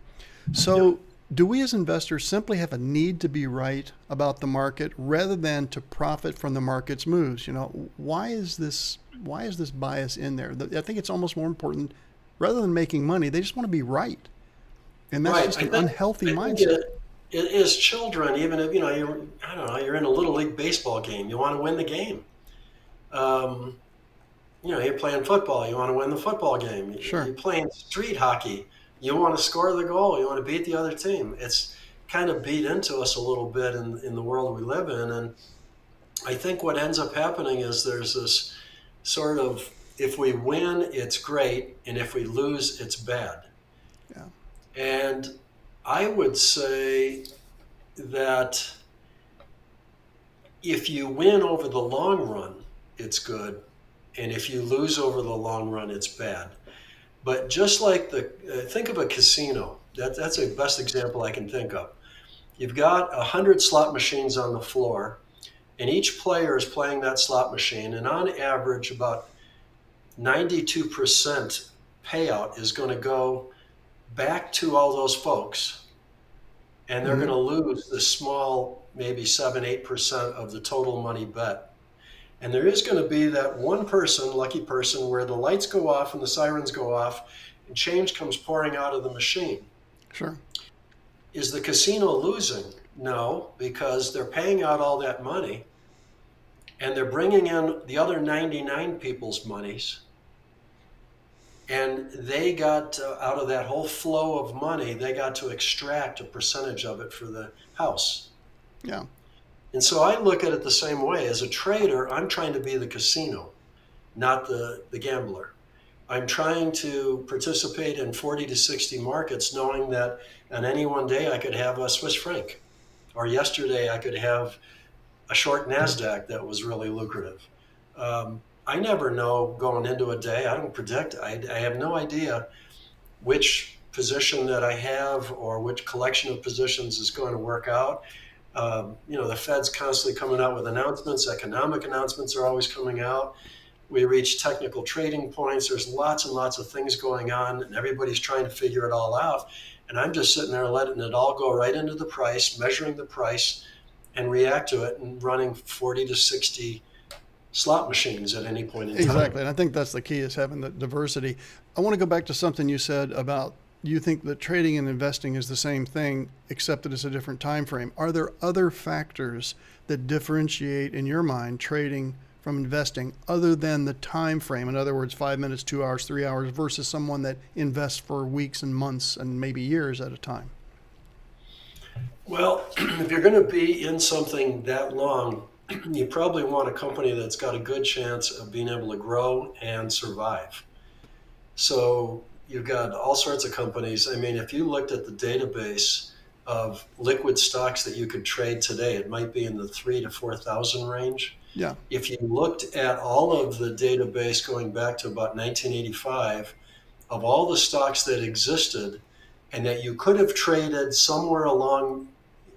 Yep. So do we as investors simply have a need to be right about the market rather than to profit from the market's moves? Why is this bias in there? I think it's almost more important, rather than making money, they just want to be right. And that's Right. just an unhealthy I think mindset. it is children. Even if I don't know, you're in a little league baseball game. You want to win the game. Um, you're playing football. You want to win the football game. Sure. You're playing street hockey. You want to score the goal. You want to beat the other team. It's kind of beat into us a little bit in the world we live in. And I think what ends up happening is there's this sort of, if we win, it's great, and if we lose, it's bad. Yeah. And I would say that if you win over the long run, it's good. And if you lose over the long run, it's bad. But just like think of a casino. That's the best example I can think of. You've got 100 slot machines on the floor, and each player is playing that slot machine. And on average, about 92% payout is going to go back to all those folks, and they're going Hmm. to lose the small, maybe 7-8% of the total money bet. And there is going to be that one person, lucky person, where the lights go off and the sirens go off and change comes pouring out of the machine. Sure. Is the casino losing? No, because they're paying out all that money and they're bringing in the other 99 people's monies. And they got out of that whole flow of money, they got to extract a percentage of it for the house. Yeah. And so I look at it the same way. As a trader, I'm trying to be the casino, not the gambler. I'm trying to participate in 40 to 60 markets, knowing that on any one day I could have a Swiss franc, or yesterday I could have a short NASDAQ that was really lucrative. I never know going into a day. I don't predict. I have no idea which position that I have or which collection of positions is going to work out. The Fed's constantly coming out with announcements. Economic announcements are always coming out. We reach technical trading points. There's lots and lots of things going on, and everybody's trying to figure it all out. And I'm just sitting there letting it all go right into the price, measuring the price, and react to it, and running 40 to 60 slot machines at any point in time. Exactly. And I think that's the key is having the diversity. I want to go back to something you said about you think that trading and investing is the same thing, except that it's a different time frame. Are there other factors that differentiate in your mind trading from investing other than the time frame? In other words, 5 minutes, 2 hours, 3 hours versus someone that invests for weeks and months and maybe years at a time. Well, if you're going to be in something that long, you probably want a company that's got a good chance of being able to grow and survive. So you've got all sorts of companies. I mean, if you looked at the database of liquid stocks that you could trade today, it might be in the 3 to 4,000 range. Yeah, If you looked at all of the database going back to about 1985, of all the stocks that existed and that you could have traded somewhere along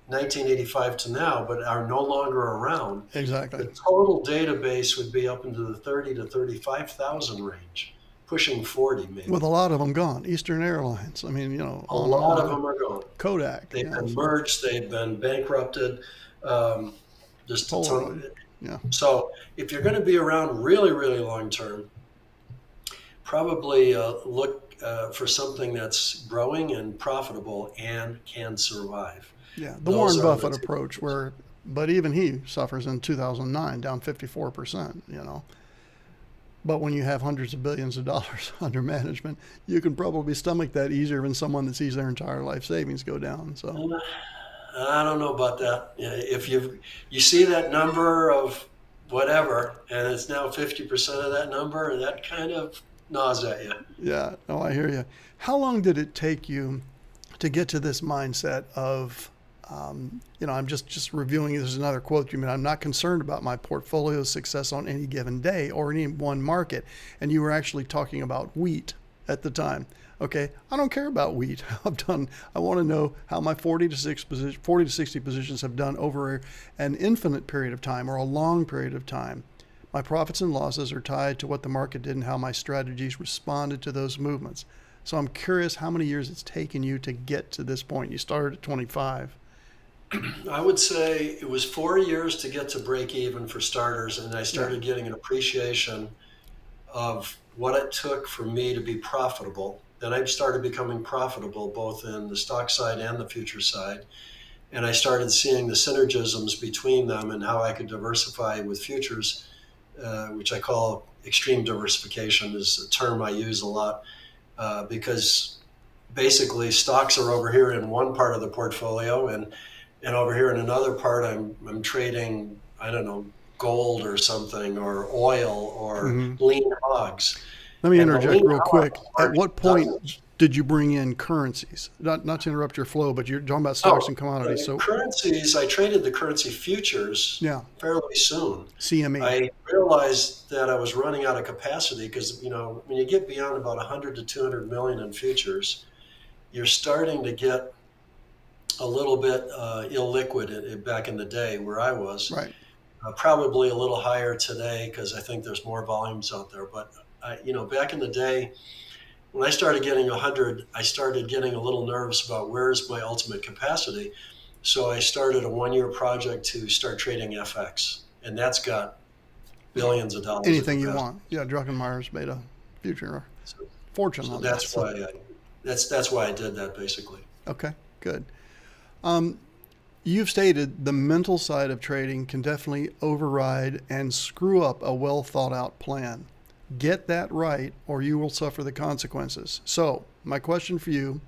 1985 to now, but are no longer around, exactly. the total database would be up into the 30 to 35,000 range, pushing 40 With maybe. a lot of them gone. Eastern Airlines. I mean, A on and lot of on. them are gone. Kodak. They've Yeah. been So merged, they've been bankrupted, um, just a ton. Polaroid. Yeah. So if you're going to be around really, really long term, probably look for something that's growing and profitable and can survive. Yeah. The Those Warren are the Buffett two approach, things. where, but even he suffers in 2009, down 54%. But when you have hundreds of billions of dollars under management, you can probably stomach that easier than someone that sees their entire life savings go down. So, Uh, I don't know about that. Yeah, if you see that number of whatever, and it's now 50% of that number, that kind of gnaws at you. yeah, no, I hear you. How long did it take you to get to this mindset of, I'm just reviewing. There's another quote you made. I'm not concerned about my portfolio's success on any given day or any one market. And you were actually talking about wheat at the time. Okay, I don't care about wheat. I want to know how my 40 to 60 positions have done over an infinite period of time or a long period of time. My profits and losses are tied to what the market did and how my strategies responded to those movements. So I'm curious how many years it's taken you to get to this point. You started at 25. I would say it was 4 years to get to break even for starters, and I Yeah, started getting an appreciation of what it took for me to be profitable. Then I started becoming profitable both in the stock side and the future side. And I started seeing the synergisms between them and how I could diversify with futures, which I call extreme diversification, is a term I use a lot because basically stocks are over here in one part of the portfolio, and over here in another part I'm trading, I don't know, gold or something, or oil, or hmm. lean hogs. Let me And the interject lean real quick. hogs At are what point dozens. did you bring in currencies? Not to interrupt your flow, but you're talking about stocks Oh, and commodities. So, currencies, I traded the currency futures yeah, fairly soon. CME. I realized that I was running out of capacity because, when you get beyond about 100 to 200 million in futures, you're starting to get a little bit illiquid back in the day where I was. Right. Probably a little higher today because I think there's more volumes out there. But, back in the day, when I started getting 100, I started getting a little nervous about where's my ultimate capacity. So I started a 1 year project to start trading FX, and that's got Yeah. billions of dollars of Anything you capacity. want. Yeah, Druckenmeyer's made a future So, fortune so on that. that's So, why that's why I did that basically. okay, good. Um, you've stated the mental side of trading can definitely override and screw up a well thought out plan. Get that right, or you will suffer the consequences. So, my question for you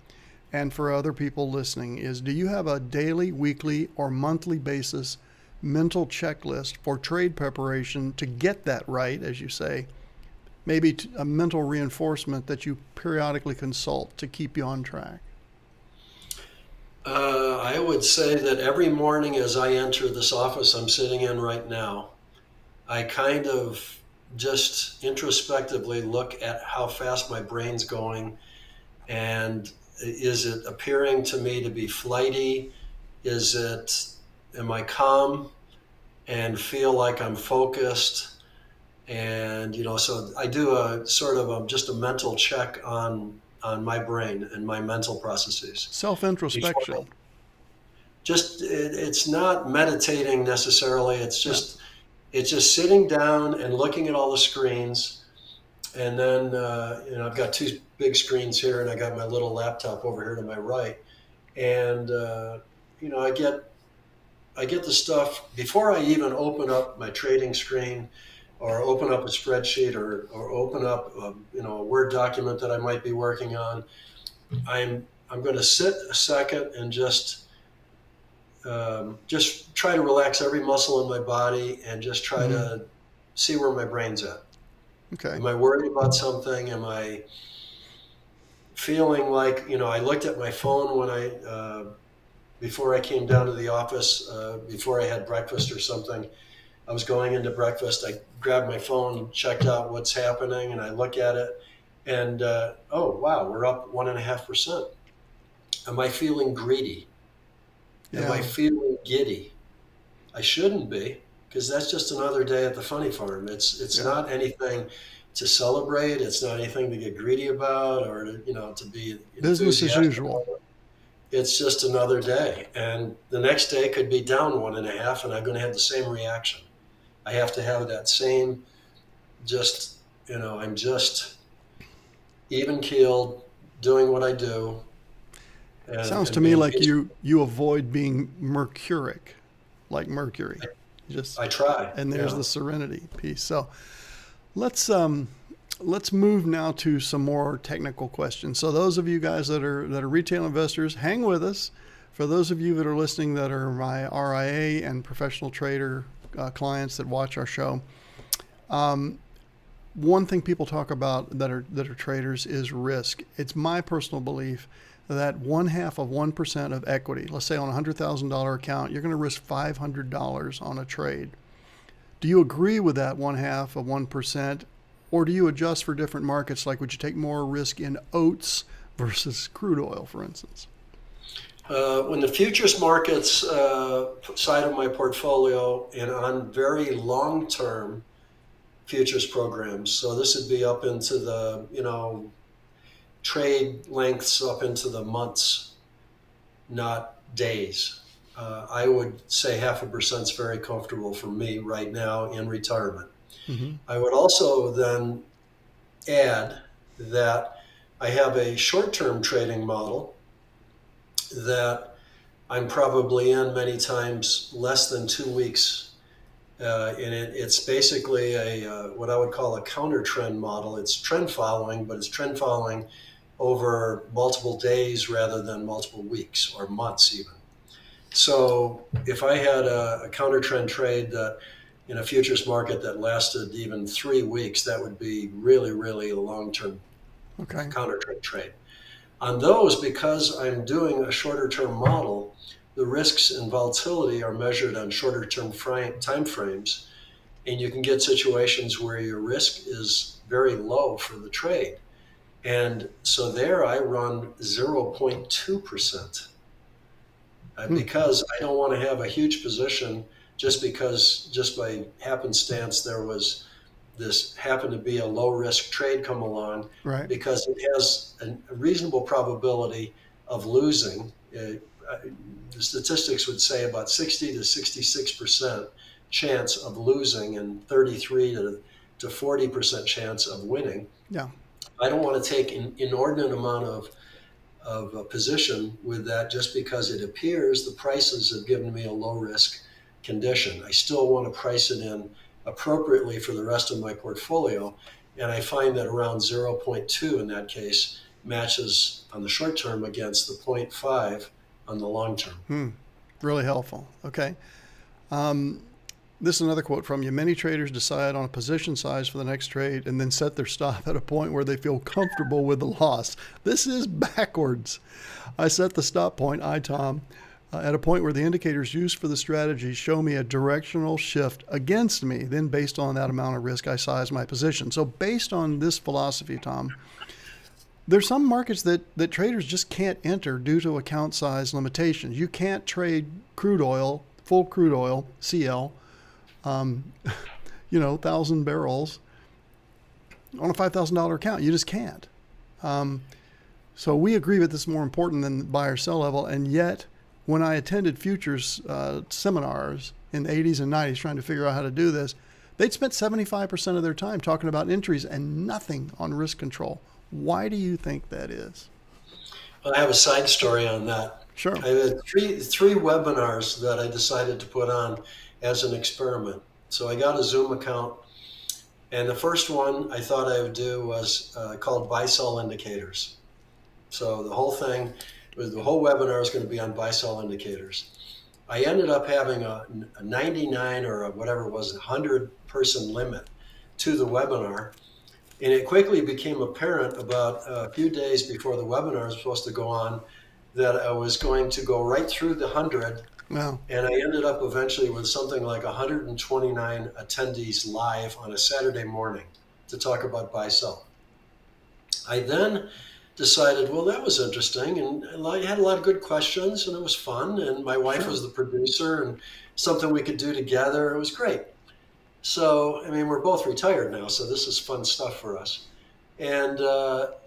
and for other people listening is, do you have a daily, weekly, or monthly basis mental checklist for trade preparation to get that right, as you say? Maybe a mental reinforcement that you periodically consult to keep you on track. I would say that every morning as I enter this office I'm sitting in right now, I kind of just introspectively look at how fast my brain's going, and is it appearing to me to be flighty? Am I calm and feel like I'm focused? And so I do a sort of just a mental check on my brain and my mental processes before I, Self-introspection. it's not meditating necessarily. Yeah. It's just sitting down and looking at all the screens. And then I've got two big screens here, and I got my little laptop over here to my right. And I get the stuff before I even open up my trading screen, or open up a spreadsheet, or open up a Word document that I might be working on. I'm going to sit a second and just try to relax every muscle in my body, and just try Hmm. to see where my brain's at. Okay. Am I worried about something? Am I feeling like, I looked at my phone when before I came down to the office, before I had breakfast or something. I was going into breakfast. I grabbed my phone, checked out what's happening, and I look at it, and oh wow, we're up 1.5%. Am I feeling greedy? Am I Yeah. feeling giddy? I shouldn't be, because that's just another day at the funny farm. It's Yeah. not anything to celebrate. It's not anything to get greedy about, or to be Business as enthusiastic usual. about. It's just another day, and the next day could be down 1.5, and I'm going to have the same reaction. I have to have that same, just I'm just even keeled, doing what I do, and Sounds to and me being like peaceful. you avoid being mercuric, like Mercury. Just I try. and there's Yeah. the serenity piece. So let's um let's move now to some more technical questions. So those of you guys that are retail investors, hang with us. For those of you that are listening that are my RIA and professional trader clients that watch our show, one thing people talk about that are traders is risk. It's my personal belief that 1/2 of 1% of equity, let's say on a $100,000 account, you're going to risk $500 on a trade. Do you agree with that 1/2 of 1%, or do you adjust for different markets? Like, would you take more risk in oats versus crude oil, for instance? When the futures markets side of my portfolio, and on very long term futures programs, so this would be up into the trade lengths up into the months, not days. I would say 0.5% is very comfortable for me right now in retirement. Mm-hmm. I would also then add that I have a short term trading model that I'm probably in many times less than 2 weeks. And it's basically what I would call a counter trend model. It's trend following, but it's trend following over multiple days rather than multiple weeks or months even. So if I had a counter trend trade that in a futures market that lasted even 3 weeks, that would be really, really a long term Okay. counter trend trade. On those, because I'm doing a shorter term model, the risks and volatility are measured on shorter term time frames, and you can get situations where your risk is very low for the trade. And so there I run 0.2%, Hmm. because I don't want to have a huge position just by happenstance there was this happened to be a low risk trade come along, Right. because it has a reasonable probability of losing. The statistics would say about 60 to 66% chance of losing, and 33 to 40% chance of winning. Yeah. I don't want to take an inordinate amount of a position with that just because it appears the prices have given me a low risk condition. I still want to price it in appropriately for the rest of my portfolio. And I find that around zero point 0.2 in that case matches on the short term against the zero point 0.5 on the long term. Hmm. Really helpful. Okay. This is another quote from you. Many traders decide on a position size for the next trade and then set their stop at a point where they feel comfortable with the loss. This is backwards. I set the stop point, Tom, at a point where the indicators used for the strategy show me a directional shift against me. Then based on that amount of risk, I size my position. So based on this philosophy, Tom, there's some markets that traders just can't enter due to account size limitations. You can't trade crude oil, full crude oil, CL, 1,000 barrels on a $5,000 account. You just can't. So we agree that this is more important than buy or sell level. And yet, when I attended futures seminars in the 80s and 90s trying to figure out how to do this, they'd spent 75% of their time talking about entries and nothing on risk control. Why do you think that is? Well, I have a side story on that. Sure. I had three webinars that I decided to put on as an experiment. So I got a Zoom account, and the first one I thought I would do was called buy-sell indicators. So the whole webinar was going to be on buy-sell indicators. I ended up having a 99 or whatever it was, 100-person limit to the webinar. And it quickly became apparent about a few days before the webinar was supposed to go on that I was going to go right through the 100. Wow. And I ended up eventually with something like 129 attendees live on a Saturday morning to talk about buy-sell. I then decided, well, that was interesting. And I had a lot of good questions, and it was fun. And my wife was the producer, and something we could do together. It was great. So, I mean, we're both retired now, so this is fun stuff for us. And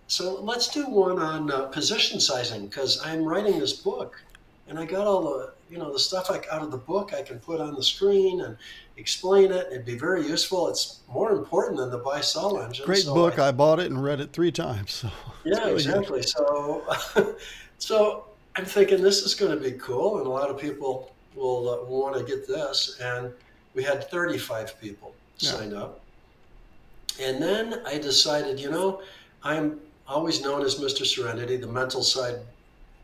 so let's do one on position sizing, because I'm writing this book, and I got all the stuff out of the book I can put on the screen and explain it. It'd be very useful. It's more important than the buy-sell engine. Great book. I bought it and read it 3 times. So yeah, really exactly. Good. So I'm thinking this is going to be cool, and a lot of people will want to get this. And we had 35 people sign up. And then I decided, I'm always known as Mr. Serenity. The mental side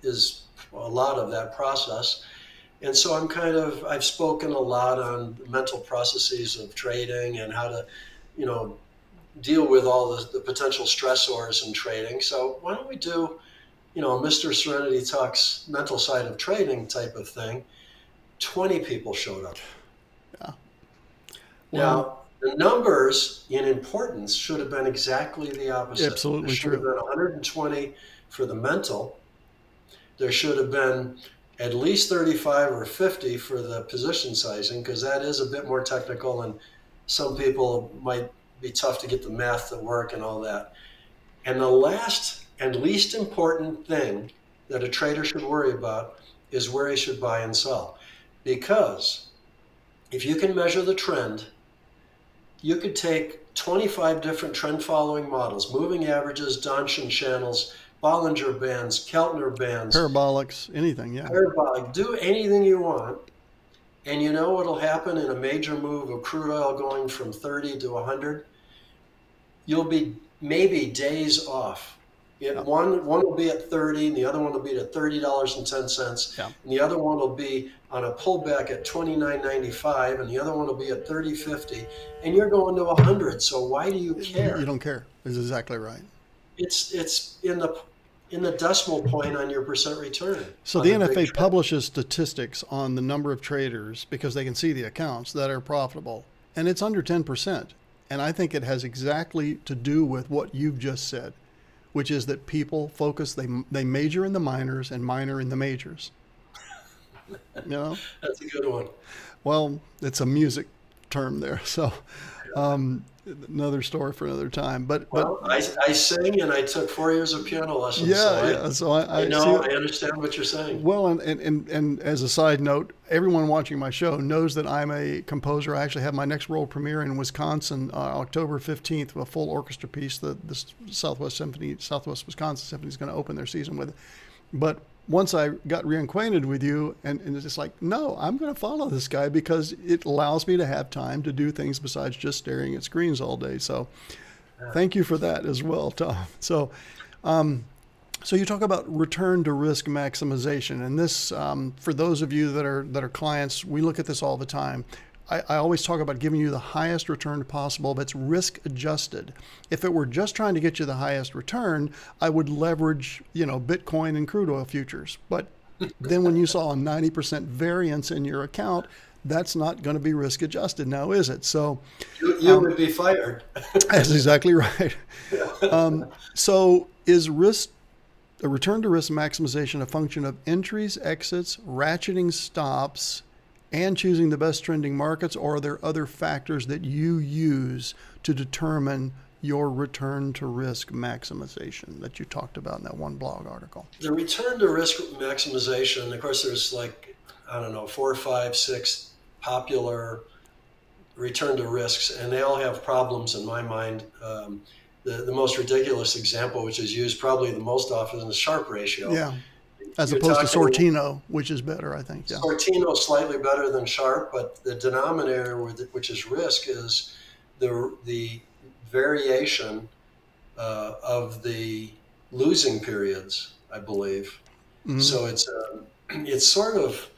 is a lot of that process. And so I've spoken a lot on mental processes of trading and how to, deal with all the potential stressors in trading. So why don't we do, Mr. Serenity Talks mental side of trading type of thing. 20 people showed up. Yeah. Now, the numbers in importance should have been exactly the opposite. Absolutely there should true. have been 120 for the mental. There should have been at least 35 or 50 for the position sizing, because that is a bit more technical, and some people might be tough to get the math to work and all that. And the last and least important thing that a trader should worry about is where he should buy and sell. Because if you can measure the trend, you could take 25 different trend following models, moving averages, Donchian channels, Bollinger Bands, Keltner Bands. Parabolics, anything, yeah. Parabolic, do anything you want. And you know what'll happen in a major move of crude oil going from 30 to 100? You'll be maybe days off. One will be at 30, and the other one will be at $30.10, and the other one will be on a pullback at $29.95, and the other one will be at $30.50, and you're going to 100. So why do you care? You don't care. Is exactly right. It's in the decimal point on your percent return. So the NFA publishes statistics on the number of traders, because they can see the accounts that are profitable, and it's under 10%. And I think it has exactly to do with what you've just said, which is that people focus, they major in the minors and minor in the majors. That's a good one. Well, it's a music term there. So another story for another time. But I sing, and I took 4 years of piano lessons. So I know, I understand what you're saying. Well, and as a side note, everyone watching my show knows that I'm a composer. I actually have my next world premiere in Wisconsin, October 15th, with a full orchestra piece. The Southwest Wisconsin Symphony is going to open their season with. But once I got reacquainted with you, and it's just like, no, I'm going to follow this guy, because it allows me to have time to do things besides just staring at screens all day. So thank you for that as well, Tom. So you talk about return to risk maximization, and this, for those of you that are clients, we look at this all the time. I always talk about giving you the highest return possible that's risk adjusted. If it were just trying to get you the highest return, I would leverage, Bitcoin and crude oil futures. But then when you saw a 90% variance in your account, that's not going to be risk adjusted now, is it? So You would be fired. that's exactly right. So is risk a return to risk maximization a function of entries, exits, ratcheting stops, and choosing the best trending markets, or are there other factors that you use to determine your return to risk maximization that you talked about in that one blog article? The return to risk maximization, of course, there's like, I don't know, four, five, six popular return to risks, and they all have problems in my mind. The most ridiculous example, which is used probably the most often, is Sharpe ratio. Yeah, as You're opposed to talking Sortino, which is better, I think. Yeah, Sortino slightly better than Sharpe, but the denominator, which is risk, is the variation of the losing periods, I believe. So it's sort of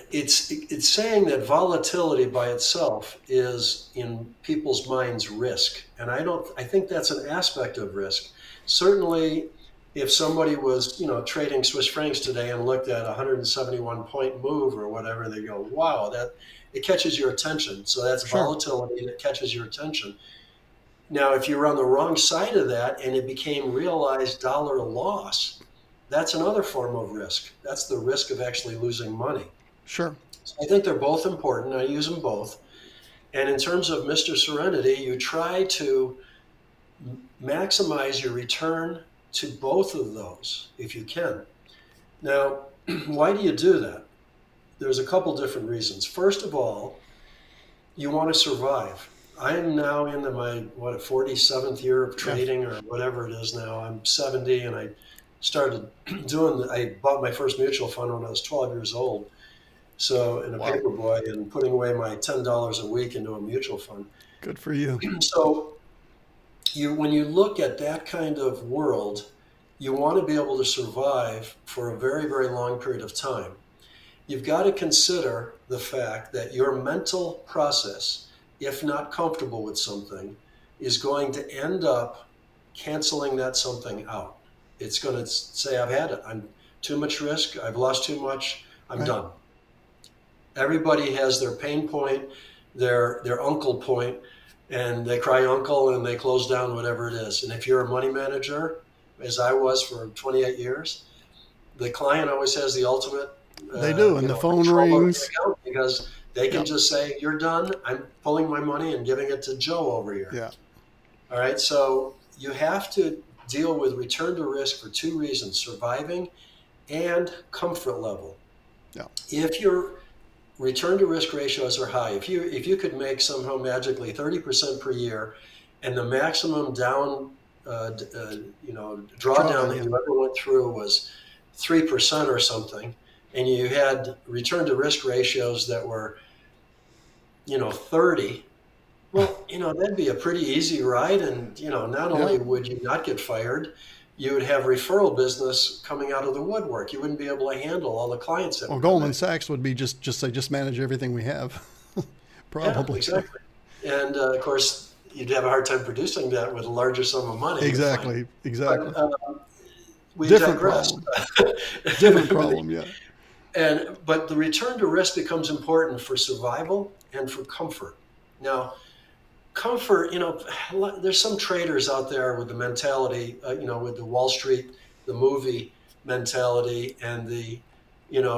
it's saying that volatility by itself is in people's minds risk, and I think that's an aspect of risk. Certainly, if somebody was trading Swiss francs today and looked at a 171 point move or whatever, they go, wow, that it catches your attention. So that's sure, volatility that catches your attention. Now, if you were on the wrong side of that and it became realized dollar loss, that's another form of risk. That's the risk of actually losing money. sure. So I think they're both important. I use them both. And in terms of Mr. Serenity, you try to maximize your return to both of those if you can. Now, why do you do that? There's a couple different reasons. First of all, you want to survive. I am now into my 47th year of Yeah, trading or whatever it is now. I'm 70 and I started I bought my first mutual fund when I was 12 years old. So in a wow, paper boy and putting away my $10 a week into a mutual fund. good for you. So when you look at that kind of world, you want to be able to survive for a very, very long period of time. You've got to consider the fact that your mental process, if not comfortable with something, is going to end up canceling that something out. It's going to say, I've had it. I'm too much risk. I've lost too much. I'm Right. done. Everybody has their pain point, their uncle point, and they cry uncle and they close down whatever it is. And if you're a money manager, as I was for 28 years, the client always has the ultimate, They do, and the phone control over the rings. account because they can Yeah, just say, "You're done. I'm pulling my money and giving it to Joe over here." yeah, All right. So you have to deal with return to risk for two reasons: surviving and comfort level. yeah. If your return to risk ratios are high, if you could make somehow magically 30% per year, and the maximum drawdown that Yeah, you ever went through was 3% or something, and you had return to risk ratios that were 30, well, that'd be a pretty easy ride. And not yeah. only would you not get fired, you would have referral business coming out of the woodwork. You wouldn't be able to handle all the clients that Well, would come Goldman in. Sachs would be just say just manage everything we have, Yeah, probably. exactly. And of course, you'd have a hard time producing that with a larger sum of money, you'd find. Exactly, exactly. But we Different digress. problem. Different problem. Yeah, But the return to risk becomes important for survival and for comfort. Now, comfort, there's some traders out there with the mentality, with the Wall Street, the movie mentality, and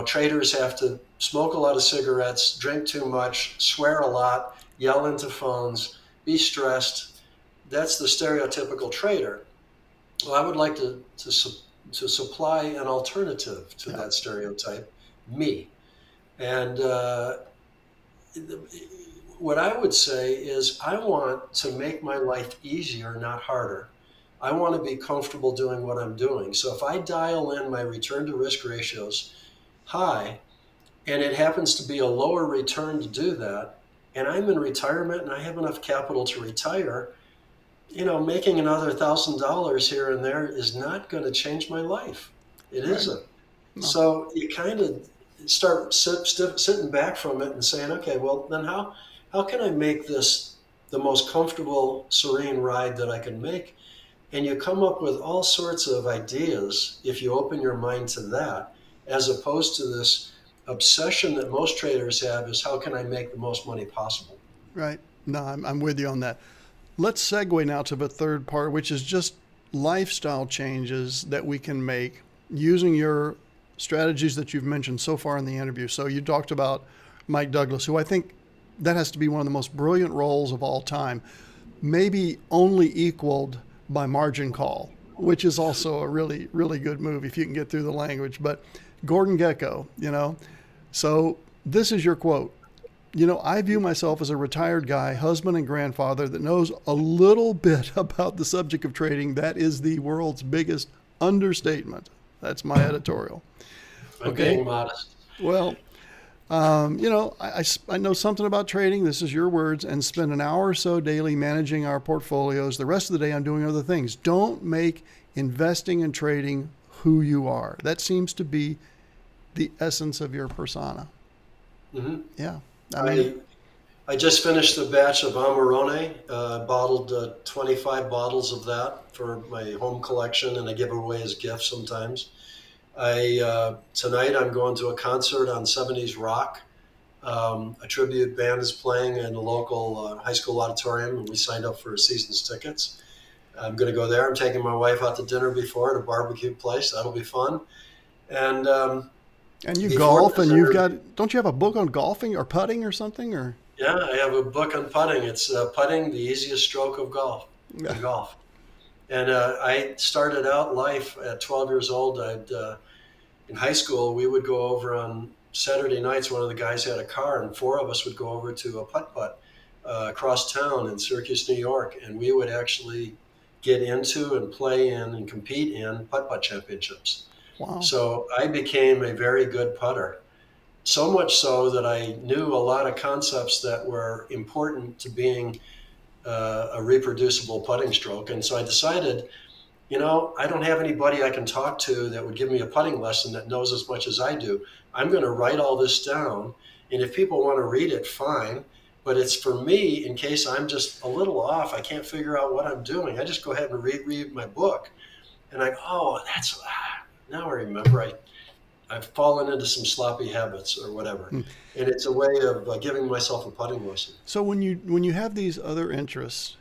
traders have to smoke a lot of cigarettes, drink too much, swear a lot, yell into phones, be stressed. That's the stereotypical trader. Well, I would like to supply an alternative to yeah, that stereotype, me. And what I would say is I want to make my life easier, not harder. I want to be comfortable doing what I'm doing. So if I dial in my return to risk ratios high, and it happens to be a lower return to do that, and I'm in retirement and I have enough capital to retire, making another $1,000 here and there is not going to change my life. It right. isn't. No, So you kind of start sitting back from it and saying, okay, well, then how can I make this the most comfortable, serene ride that I can make? And you come up with all sorts of ideas if you open your mind to that. as opposed to this obsession that most traders have is how can I make the most money possible? Right. No, I'm with you on that. Let's segue now to the third part, which is just lifestyle changes that we can make using your strategies that you've mentioned so far in the interview. So you talked about Mike Douglas, who I think that has to be one of the most brilliant roles of all time, maybe only equaled by Margin Call, which is also a really, really good move if you can get through the language. But Gordon Gekko, So this is your quote. I view myself as a retired guy, husband and grandfather that knows a little bit about the subject of trading. That is the world's biggest understatement. That's my editorial. I'm Okay. being modest. Well, I know something about trading. This is your words, and spend an hour or so daily managing our portfolios. The rest of the day, I'm doing other things. Don't make investing and trading who you are. That seems to be the essence of your persona. Hmm. Yeah. I I mean, I just finished a batch of Amarone, bottled 25 bottles of that for my home collection, and I give away as gifts sometimes. I Tonight I'm going to a concert on 70s rock. A tribute band is playing in a local high school auditorium, and we signed up for season's tickets. I'm going to go there. I'm taking my wife out to dinner before at a barbecue place. That'll be fun. And and you before golf, this and you've interview, got, don't you have a book on golfing or putting or something? Or, yeah, I have a book on putting. It's Putting the Easiest Stroke of Golf yeah. in Golf. And I started out life at 12 years old. In high school, we would go over on Saturday nights. One of the guys had a car, and four of us would go over to a putt putt across town in Syracuse, New York, and we would actually get into and play in and compete in putt putt championships. Wow. So I became a very good putter. So much so that I knew a lot of concepts that were important to being a reproducible putting stroke. And so I decided, I don't have anybody I can talk to that would give me a putting lesson that knows as much as I do. I'm going to write all this down. And if people want to read it, fine. But it's for me, in case I'm just a little off, I can't figure out what I'm doing. I just go ahead and read my book. And I go, oh, now I remember. I've fallen into some sloppy habits or whatever. And it's a way of giving myself a putting lesson. So when you have these other interests,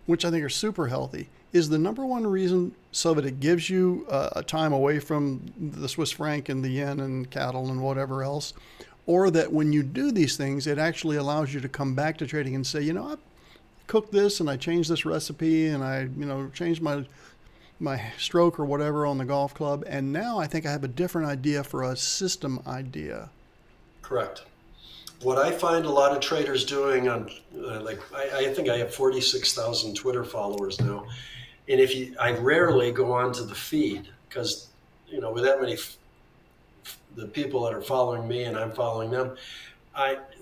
which I think are super healthy, is the number one reason so that it gives you a time away from the Swiss franc and the yen and cattle and whatever else, or that when you do these things, it actually allows you to come back to trading and say, I cooked this and I changed this recipe and I, changed my stroke or whatever on the golf club, and now I think I have a different idea for a system idea. Correct. What I find a lot of traders doing on, I think I have 46,000 Twitter followers now. And I rarely go onto the feed because, with that many, the people that are following me and I'm following them,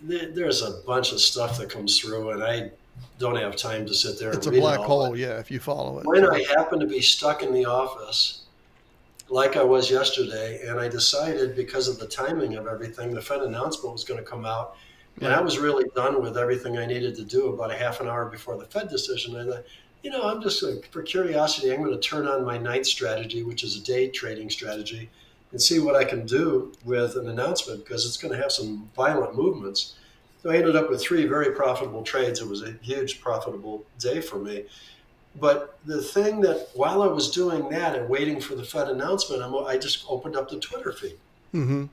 there's a bunch of stuff that comes through and I don't have time to sit there and It's a read it black all. hole, yeah, if you follow it. When I happen to be stuck in the office, like I was yesterday, and I decided because of the timing of everything, the Fed announcement was going to come out, and I Yeah. was really done with everything I needed to do about a half an hour before the Fed decision. I thought, I'm just for curiosity, I'm going to turn on my night strategy, which is a day trading strategy, and see what I can do with an announcement because it's going to have some violent movements. So I ended up with three very profitable trades. It was a huge profitable day for me. But the thing that while I was doing that and waiting for the Fed announcement, I just opened up the Twitter feed. Mm-hmm.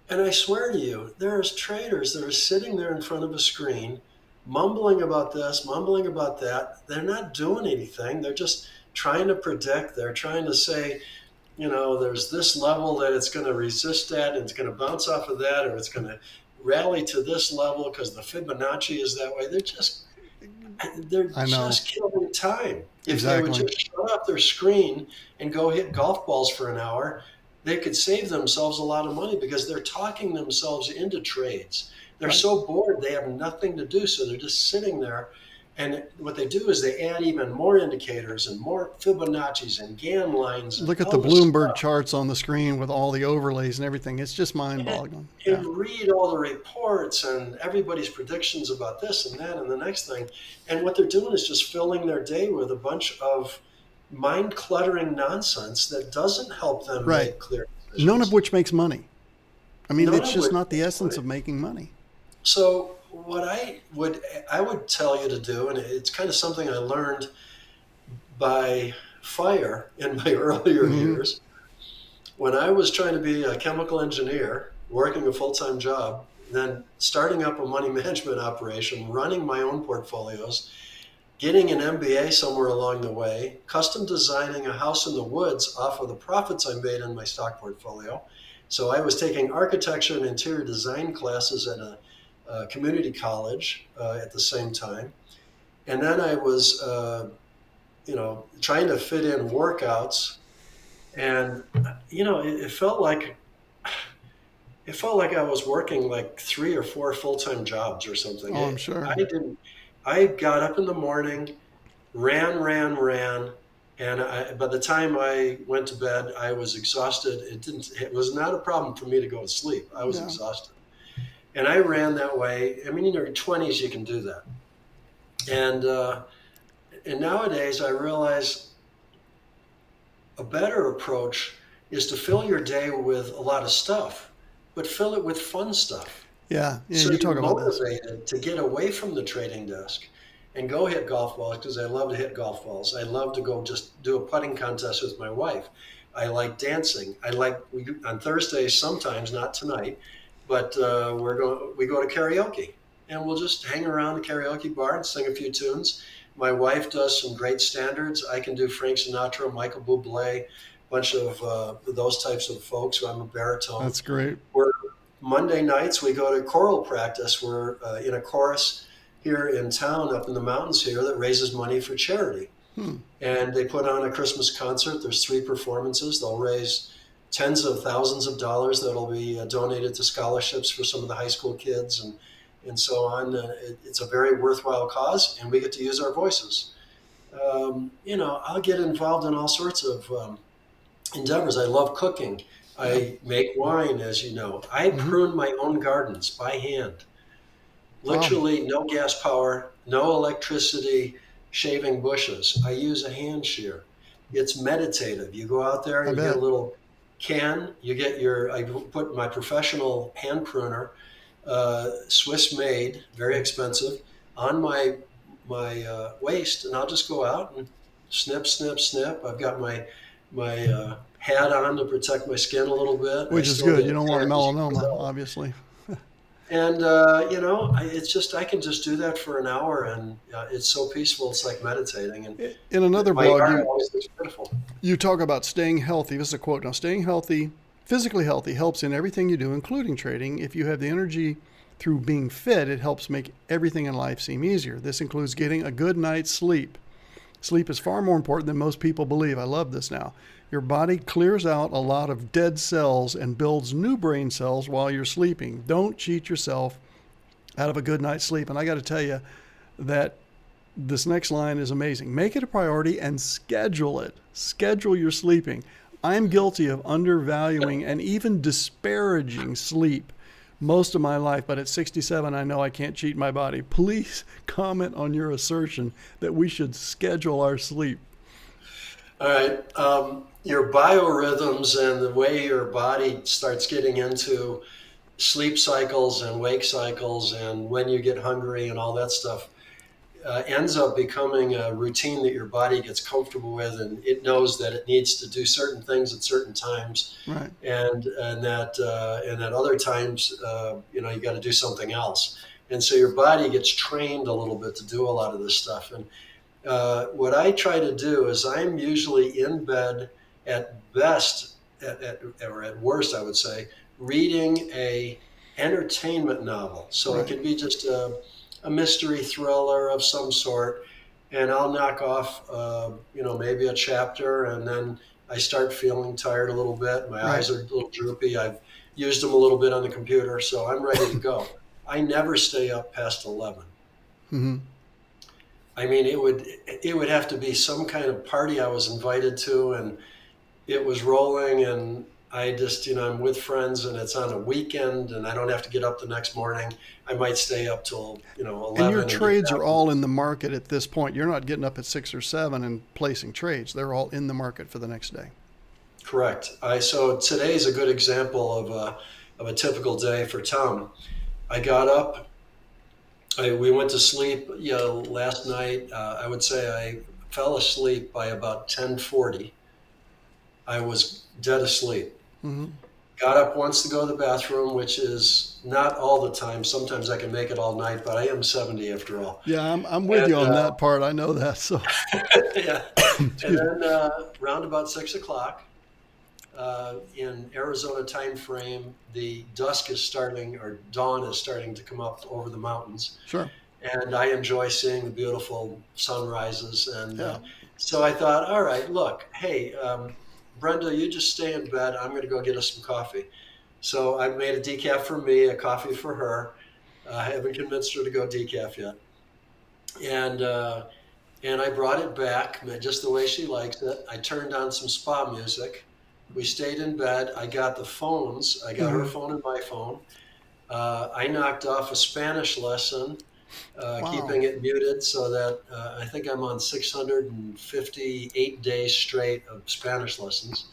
And I swear to you, there's traders that are sitting there in front of a screen, mumbling about this, mumbling about that. They're not doing anything. They're just trying to predict. They're trying to say, there's this level that it's going to resist at, and it's going to bounce off of that, or it's going to rally to this level because the Fibonacci is that way. They're I know. just killing time. If they would Exactly. just shut off their screen and go hit golf balls for an hour, they could save themselves a lot of money because they're talking themselves into trades. They're Right. so bored, they have nothing to do. So they're just sitting there. And what they do is they add even more indicators and more Fibonacci's and Gann lines and Look at the all this Bloomberg stuff. charts on the screen with all the overlays and everything. It's just And, mind-boggling. and Yeah. read all the reports and everybody's predictions about this and that and the next thing. And what they're doing is just filling their day with a bunch of mind cluttering nonsense that doesn't help them Right. make clear None of decisions. which makes money. I mean, None it's of just which not the makes essence money. of making money. So what I would tell you to do, and it's kind of something I learned by fire in my earlier Hmm. years. When I was trying to be a chemical engineer, working a full-time job, then starting up a money management operation, running my own portfolios, getting an MBA somewhere along the way, custom designing a house in the woods off of the profits I made in my stock portfolio. So I was taking architecture and interior design classes at a community college at the same time. And then I was, trying to fit in workouts. And, it felt like I was working like 3 or 4 full-time jobs or something. Oh, I'm sure. I didn't. I got up in the morning, ran, and by the time I went to bed, I was exhausted. It was not a problem for me to go to sleep. I was Yeah. exhausted, and I ran that way. I mean, in your 20s, you can do that, and nowadays, I realize a better approach is to fill your day with a lot of stuff, but fill it with fun stuff. Yeah. Yeah. So You you're talk about this. motivated to get away from the trading desk and go hit golf balls because I love to hit golf balls. I love to go just do a putting contest with my wife. I like dancing. On Thursdays sometimes, not tonight, but we go to karaoke and we'll just hang around the karaoke bar and sing a few tunes. My wife does some great standards. I can do Frank Sinatra, Michael Bublé, bunch of those types of folks. I'm a baritone. That's great. We're Monday nights we go to choral practice. We're in a chorus here in town, up in the mountains here, that raises money for charity. Hmm. And they put on a Christmas concert. There's 3 performances. They'll raise tens of thousands of dollars that'll be donated to scholarships for some of the high school kids and so on. It's a very worthwhile cause, and we get to use our voices. I'll get involved in all sorts of endeavors. I love cooking. Yeah. I make wine, as you know. I Hmm. prune my own gardens by hand. Wow. Literally, no gas power, no electricity shaving bushes. I use a hand shear. It's meditative. You go out there, I you get a bet. little can, I put my professional hand pruner, Swiss made, very expensive, on my waist, and I'll just go out and snip, snip, snip. I've got my hat on to protect my skin a little bit. I Which is still good. get You a don't want tan, as you can melanoma, tell. obviously. And it's just I can just do that for an hour, and it's so peaceful. It's like meditating, and In another my blog, yard you always looks beautiful. you talk about staying healthy. This is a quote now. Staying healthy, physically healthy, helps in everything you do, including trading. If you have the energy through being fit, it helps make everything in life seem easier. This includes getting a good night's sleep. Sleep is far more important than most people believe. I love this now. Your body clears out a lot of dead cells and builds new brain cells while you're sleeping. Don't cheat yourself out of a good night's sleep. And I got to tell you that this next line is amazing. Make it a priority and schedule it. Schedule your sleeping. I'm guilty of undervaluing and even disparaging sleep most of my life, but at 67, I know I can't cheat my body. Please comment on your assertion that we should schedule our sleep. All right, your biorhythms and the way your body starts getting into sleep cycles and wake cycles, and when you get hungry and all that stuff, ends up becoming a routine that your body gets comfortable with, and it knows that it needs to do certain things at certain times, Right, and that other times, you got to do something else. And so your body gets trained a little bit to do a lot of this stuff. And what I try to do is I'm usually in bed at best, or at worst, I would say, reading a entertainment novel. So it right. could be just a mystery thriller of some sort, and I'll knock off, maybe a chapter, and then I start feeling tired a little bit. My Right. eyes are a little droopy. I've used them a little bit on the computer, so I'm ready to go. I never stay up past 11. Hmm. I mean, it would have to be some kind of party I was invited to, and it was rolling, and I just, I'm with friends, and it's on a weekend, and I don't have to get up the next morning. I might stay up till And your 11 and get trades are down. all in the market at this point. You're not getting up at 6 or 7 and placing trades. They're all in the market for the next day. Correct. So today's a good example of a typical day for Tom. I got up. We went to sleep. Last night. I would say I fell asleep by about 10:40. I was dead asleep. Hmm. Got up once to go to the bathroom, which is not all the time. Sometimes I can make it all night, but I am 70 after all. Yeah, I'm with And you on that part. I know that. So, yeah, and excuse me. then round about 6 o'clock in Arizona time frame, the dusk is starting or dawn is starting to come up over the mountains, Sure. and I enjoy seeing the beautiful sunrises. And Yeah. so I thought, all right, look, hey, Brenda, you just stay in bed. I'm going to go get us some coffee. So I made a decaf for me, a coffee for her. I haven't convinced her to go decaf yet, and I brought it back just the way she likes it. I turned on some spa music. We stayed in bed. I got the phones. I got her Hmm. phone and my phone. I knocked off a Spanish lesson, Wow. keeping it muted so that I think I'm on 658 days straight of Spanish lessons,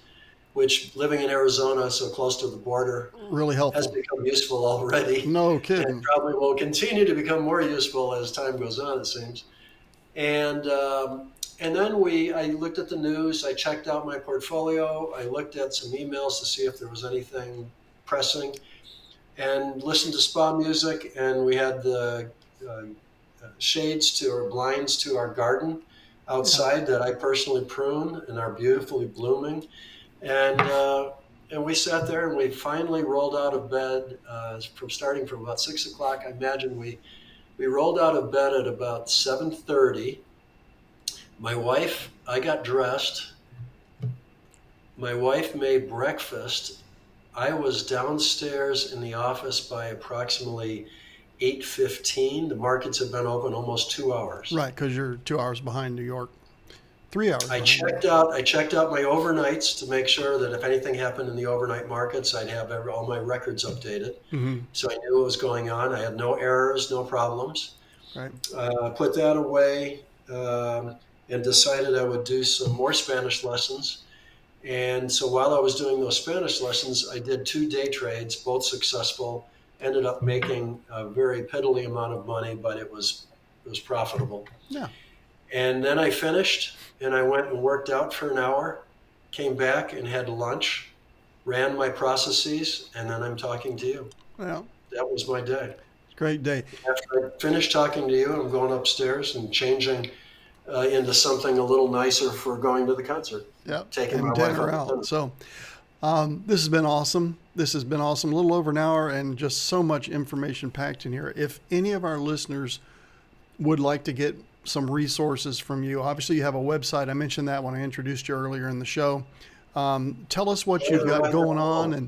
which living in Arizona, so close to the border, Really has helpful. become useful already No and kidding. probably will continue to become more useful as time goes on, it seems. And then I looked at the news. I checked out my portfolio. I looked at some emails to see if there was anything pressing, and listened to spa music. And we had the uh, shades to or blinds to our garden Yeah. outside that I personally prune and are beautifully blooming. And and we sat there and we finally rolled out of bed from starting from about 6 o'clock. I imagine we rolled out of bed at about 7:30. I got dressed. My wife made breakfast. I was downstairs in the office by approximately 8:15. The markets had been open almost 2 hours. Right, because you're 2 hours behind New York, 3 hours I behind New York. checked out. I checked out my overnights to make sure that if anything happened in the overnight markets, I'd have all my records updated, Hmm. so I knew what was going on. I had no errors, no problems. Right. Put that away and decided I would do some more Spanish lessons. And so while I was doing those Spanish lessons, I did 2 day trades, both successful. Ended up making a very piddly amount of money, but it was profitable. Yeah. And then I finished, and I went and worked out for an hour, came back and had lunch, ran my processes, and then I'm talking to you. Yeah. That was my day. Great day. After I finished talking to you, I'm going upstairs and changing into something a little nicer for going to the concert, Yep. taking my And wife dinner out to out. dinner. So, this has been awesome. This has been awesome. A little over an hour and just so much information packed in here. If any of our listeners would like to get some resources from you, obviously you have a website. I mentioned that when I introduced you earlier in the show. Tell us what Yeah, you've got right down going the on hall.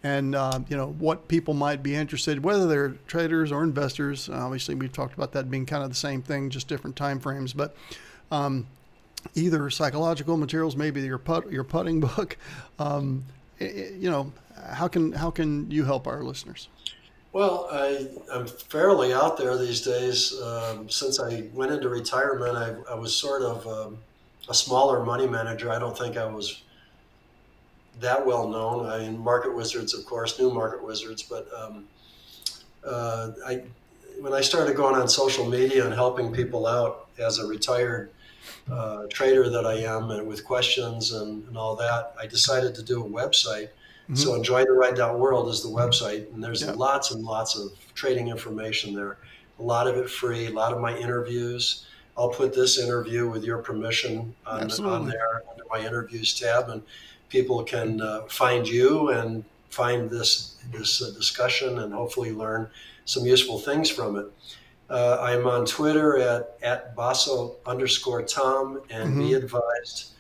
and what people might be interested, whether they're traders or investors. Obviously, we've talked about that being kind of the same thing, just different time frames. But either psychological materials, maybe your putting book. Um, how can you help our listeners? Well, I'm fairly out there these days. Since I went into retirement, I was sort of a smaller money manager. I don't think I was that well known. I mean, Market Wizards, of course, knew Market Wizards, but I when I started going on social media and helping people out as a retired trader that I am, and with questions and all that, I decided to do a website. Hmm. So enjoytheride.world is the website, and there's Yeah, lots and lots of trading information there. A lot of it free, a lot of my interviews. I'll put this interview with your permission on absolutely. there under my interviews tab, and people can find you and find this discussion and hopefully learn some useful things from it. I'm on Twitter at Basso underscore Tom, and be Hmm. advised,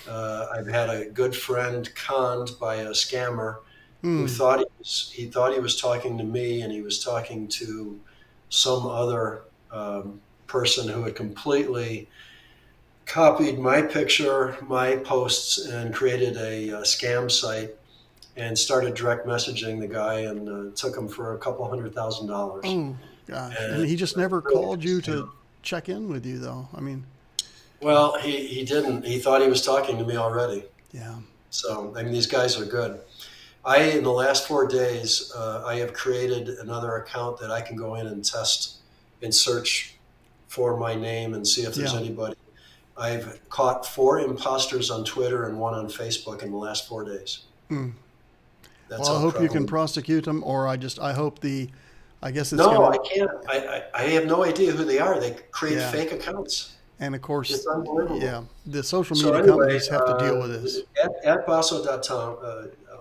I've had a good friend conned by a scammer who Mm. thought he was talking to me, and he was talking to some other person who had completely copied my picture, my posts, and created a scam site and started direct messaging the guy and took him for a couple $100,000. Oh gosh, And and he just never really called you pissed me to off. check in with you, though. I mean, Well, he didn't. He thought he was talking to me already. yeah. So, I mean, these guys are good. In the last 4 days, I have created another account that I can go in and test and search for my name and see if there's Yeah. anybody. I've caught 4 imposters on Twitter and one on Facebook in the last 4 days. Mm. That's Well, I how hope you can prevalent. prosecute them, or I hope I guess it's No, gonna, I can't. I have no idea who they are. They create yeah. fake accounts. And of It's course, yeah, unbelievable. the social So media anyway, companies have to deal with this. at basso.tom,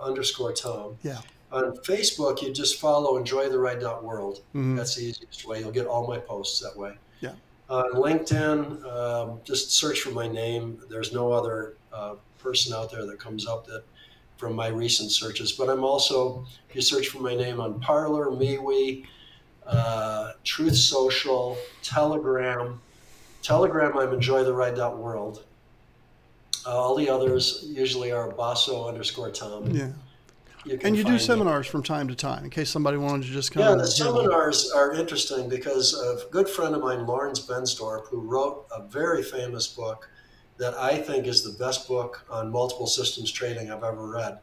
underscore Tom. Yeah. On Facebook, you just follow enjoytheride.world. Hmm. That's the easiest way. You'll get all my posts that way. Yeah. On LinkedIn, just search for my name. There's no other person out there that comes up that from my recent searches. But I'm also, if you search for my name on Parler, MeWe, Truth Social, Telegram. Telegram, I'm enjoytheride.world. All the others usually are basso underscore Tom. And Yeah. you can And you do find me. seminars from time to time in case somebody wanted to just come Yeah, the and hear them. seminars are interesting because a good friend of mine, Lawrence Bensdorf, who wrote a very famous book that I think is the best book on multiple systems trading I've ever read.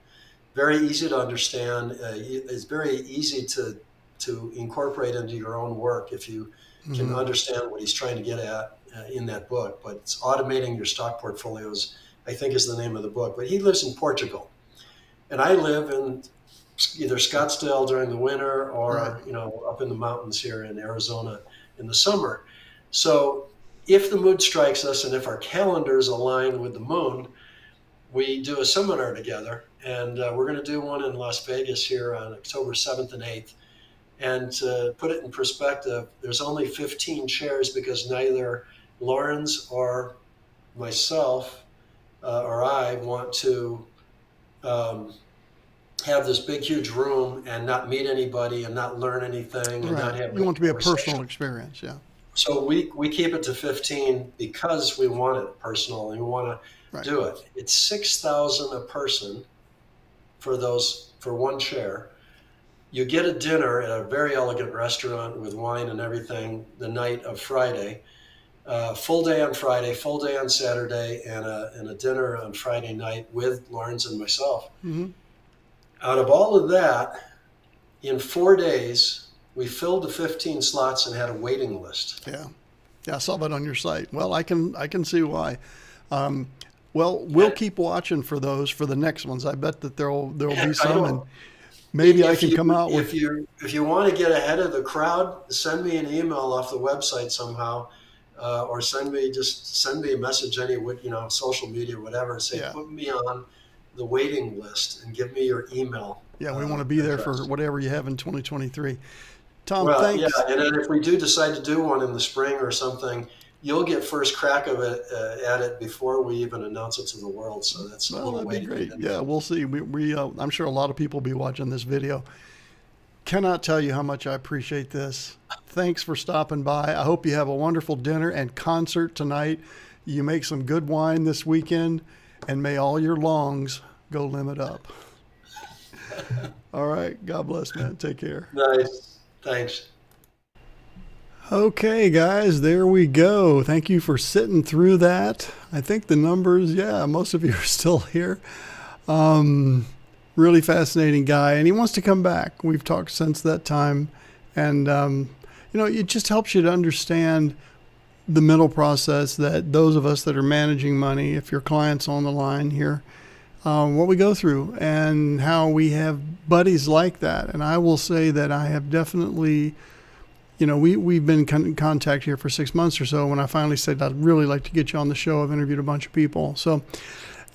Very easy to understand. It's very easy to incorporate into your own work if you can Hmm. understand what he's trying to get at in that book. But it's automating your stock portfolios, I think, is the name of the book. But he lives in Portugal, and I live in either Scottsdale during the winter Right. or up in the mountains here in Arizona in the summer. So if the mood strikes us and if our calendars align with the moon, we do a seminar together, and we're going to do one in Las Vegas here on October 7th and 8th. And to put it in perspective, there's only 15 chairs because neither Lawrence or myself or I want to um, have this big, huge room and not meet anybody and not learn anything and not Right. have You good want it to be a conversation. personal experience. Yeah. So we keep it to 15 because we want it personal and we want to Right. do it. It's 6,000 a person for one chair. You get a dinner at a very elegant restaurant with wine and everything the night of Friday. Full day on Friday, full day on Saturday, and a dinner on Friday night with Lawrence and myself. Hmm. Out of all of that, in 4 days, we filled the 15 slots and had a waiting list. Yeah. Yeah. I saw that on your site. Well, I can see why. Um, well, we'll And keep watching for those for the next ones. I bet that there'll be I some, and don't. maybe I If can you come out if with. you if you want to get ahead of the crowd, send me an email off the website somehow, or send me a message social media, whatever, and say Yeah. put me on the waiting list and give me your email Yeah. We want to be there for address. whatever you have in 2023. Tom, Well, yeah, thanks. and then if we do decide to do one in the spring or something, you'll get first crack of it at it before we even announce it to the world. So that's a Well, little that'd be way to get great. in Yeah, there. we'll see. I'm sure a lot of people will be watching this video. Cannot tell you how much I appreciate this. Thanks for stopping by. I hope you have a wonderful dinner and concert tonight. You make some good wine this weekend, and may all your longs go limit up. All right. God bless, man. Take care. Nice. Thanks. Okay, guys, there we go. Thank you for sitting through that. I think the numbers, yeah, most of you are still here. Um, Really fascinating guy, and he wants to come back. We've talked since that time, and it just helps you to understand the mental process that those of us that are managing money, if your client's on the line here, what we go through and how we have buddies like that. And I will say that I have definitely, we've been in contact here for 6 months or so. When I finally said I'd really like to get you on the show, I've interviewed a bunch of people. So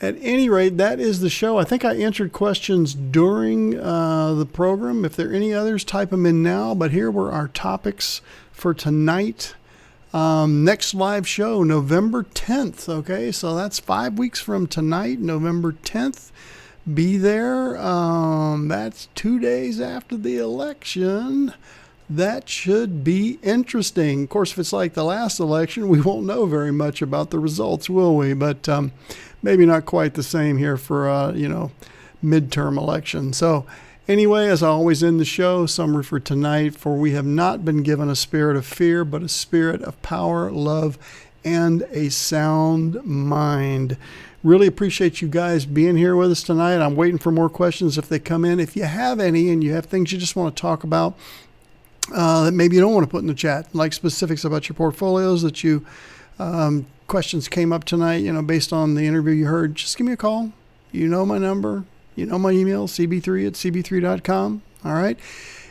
at any rate, that is the show. I think I answered questions during the program. If there are any others, type them in now. But here were our topics for tonight. Next live show, November 10th. Okay, so that's 5 weeks from tonight, November 10th. Be there. That's 2 days after the election. That should be interesting. Of course, if it's like the last election, we won't know very much about the results, will we? But maybe not quite the same here for midterm election. So anyway, as I always end the show, summary for tonight: for we have not been given a spirit of fear, but a spirit of power, love, and a sound mind. Really appreciate you guys being here with us tonight. I'm waiting for more questions if they come in. If you have any and you have things you just want to talk about that maybe you don't want to put in the chat, like specifics about your portfolios that you questions came up tonight, based on the interview you heard, just give me a call. You know my number. You know my email, cb3@cb3.com. All right.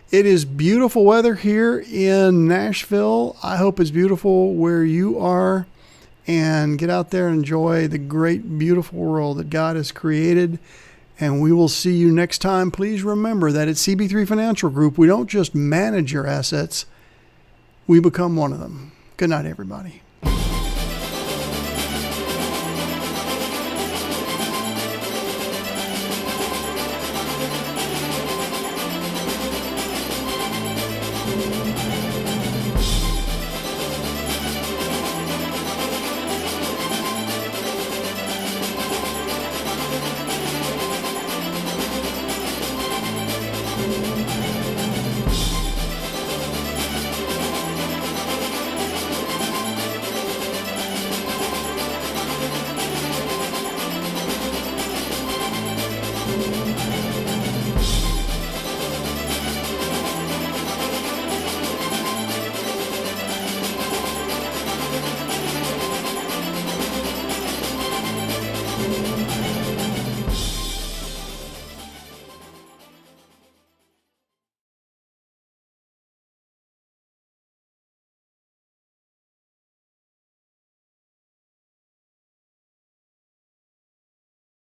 It is beautiful weather here in Nashville. I hope it's beautiful where you are. And get out there and enjoy the great, beautiful world that God has created. And we will see you next time. Please remember that at CB3 Financial Group, we don't just manage your assets, we become one of them. Good night, everybody.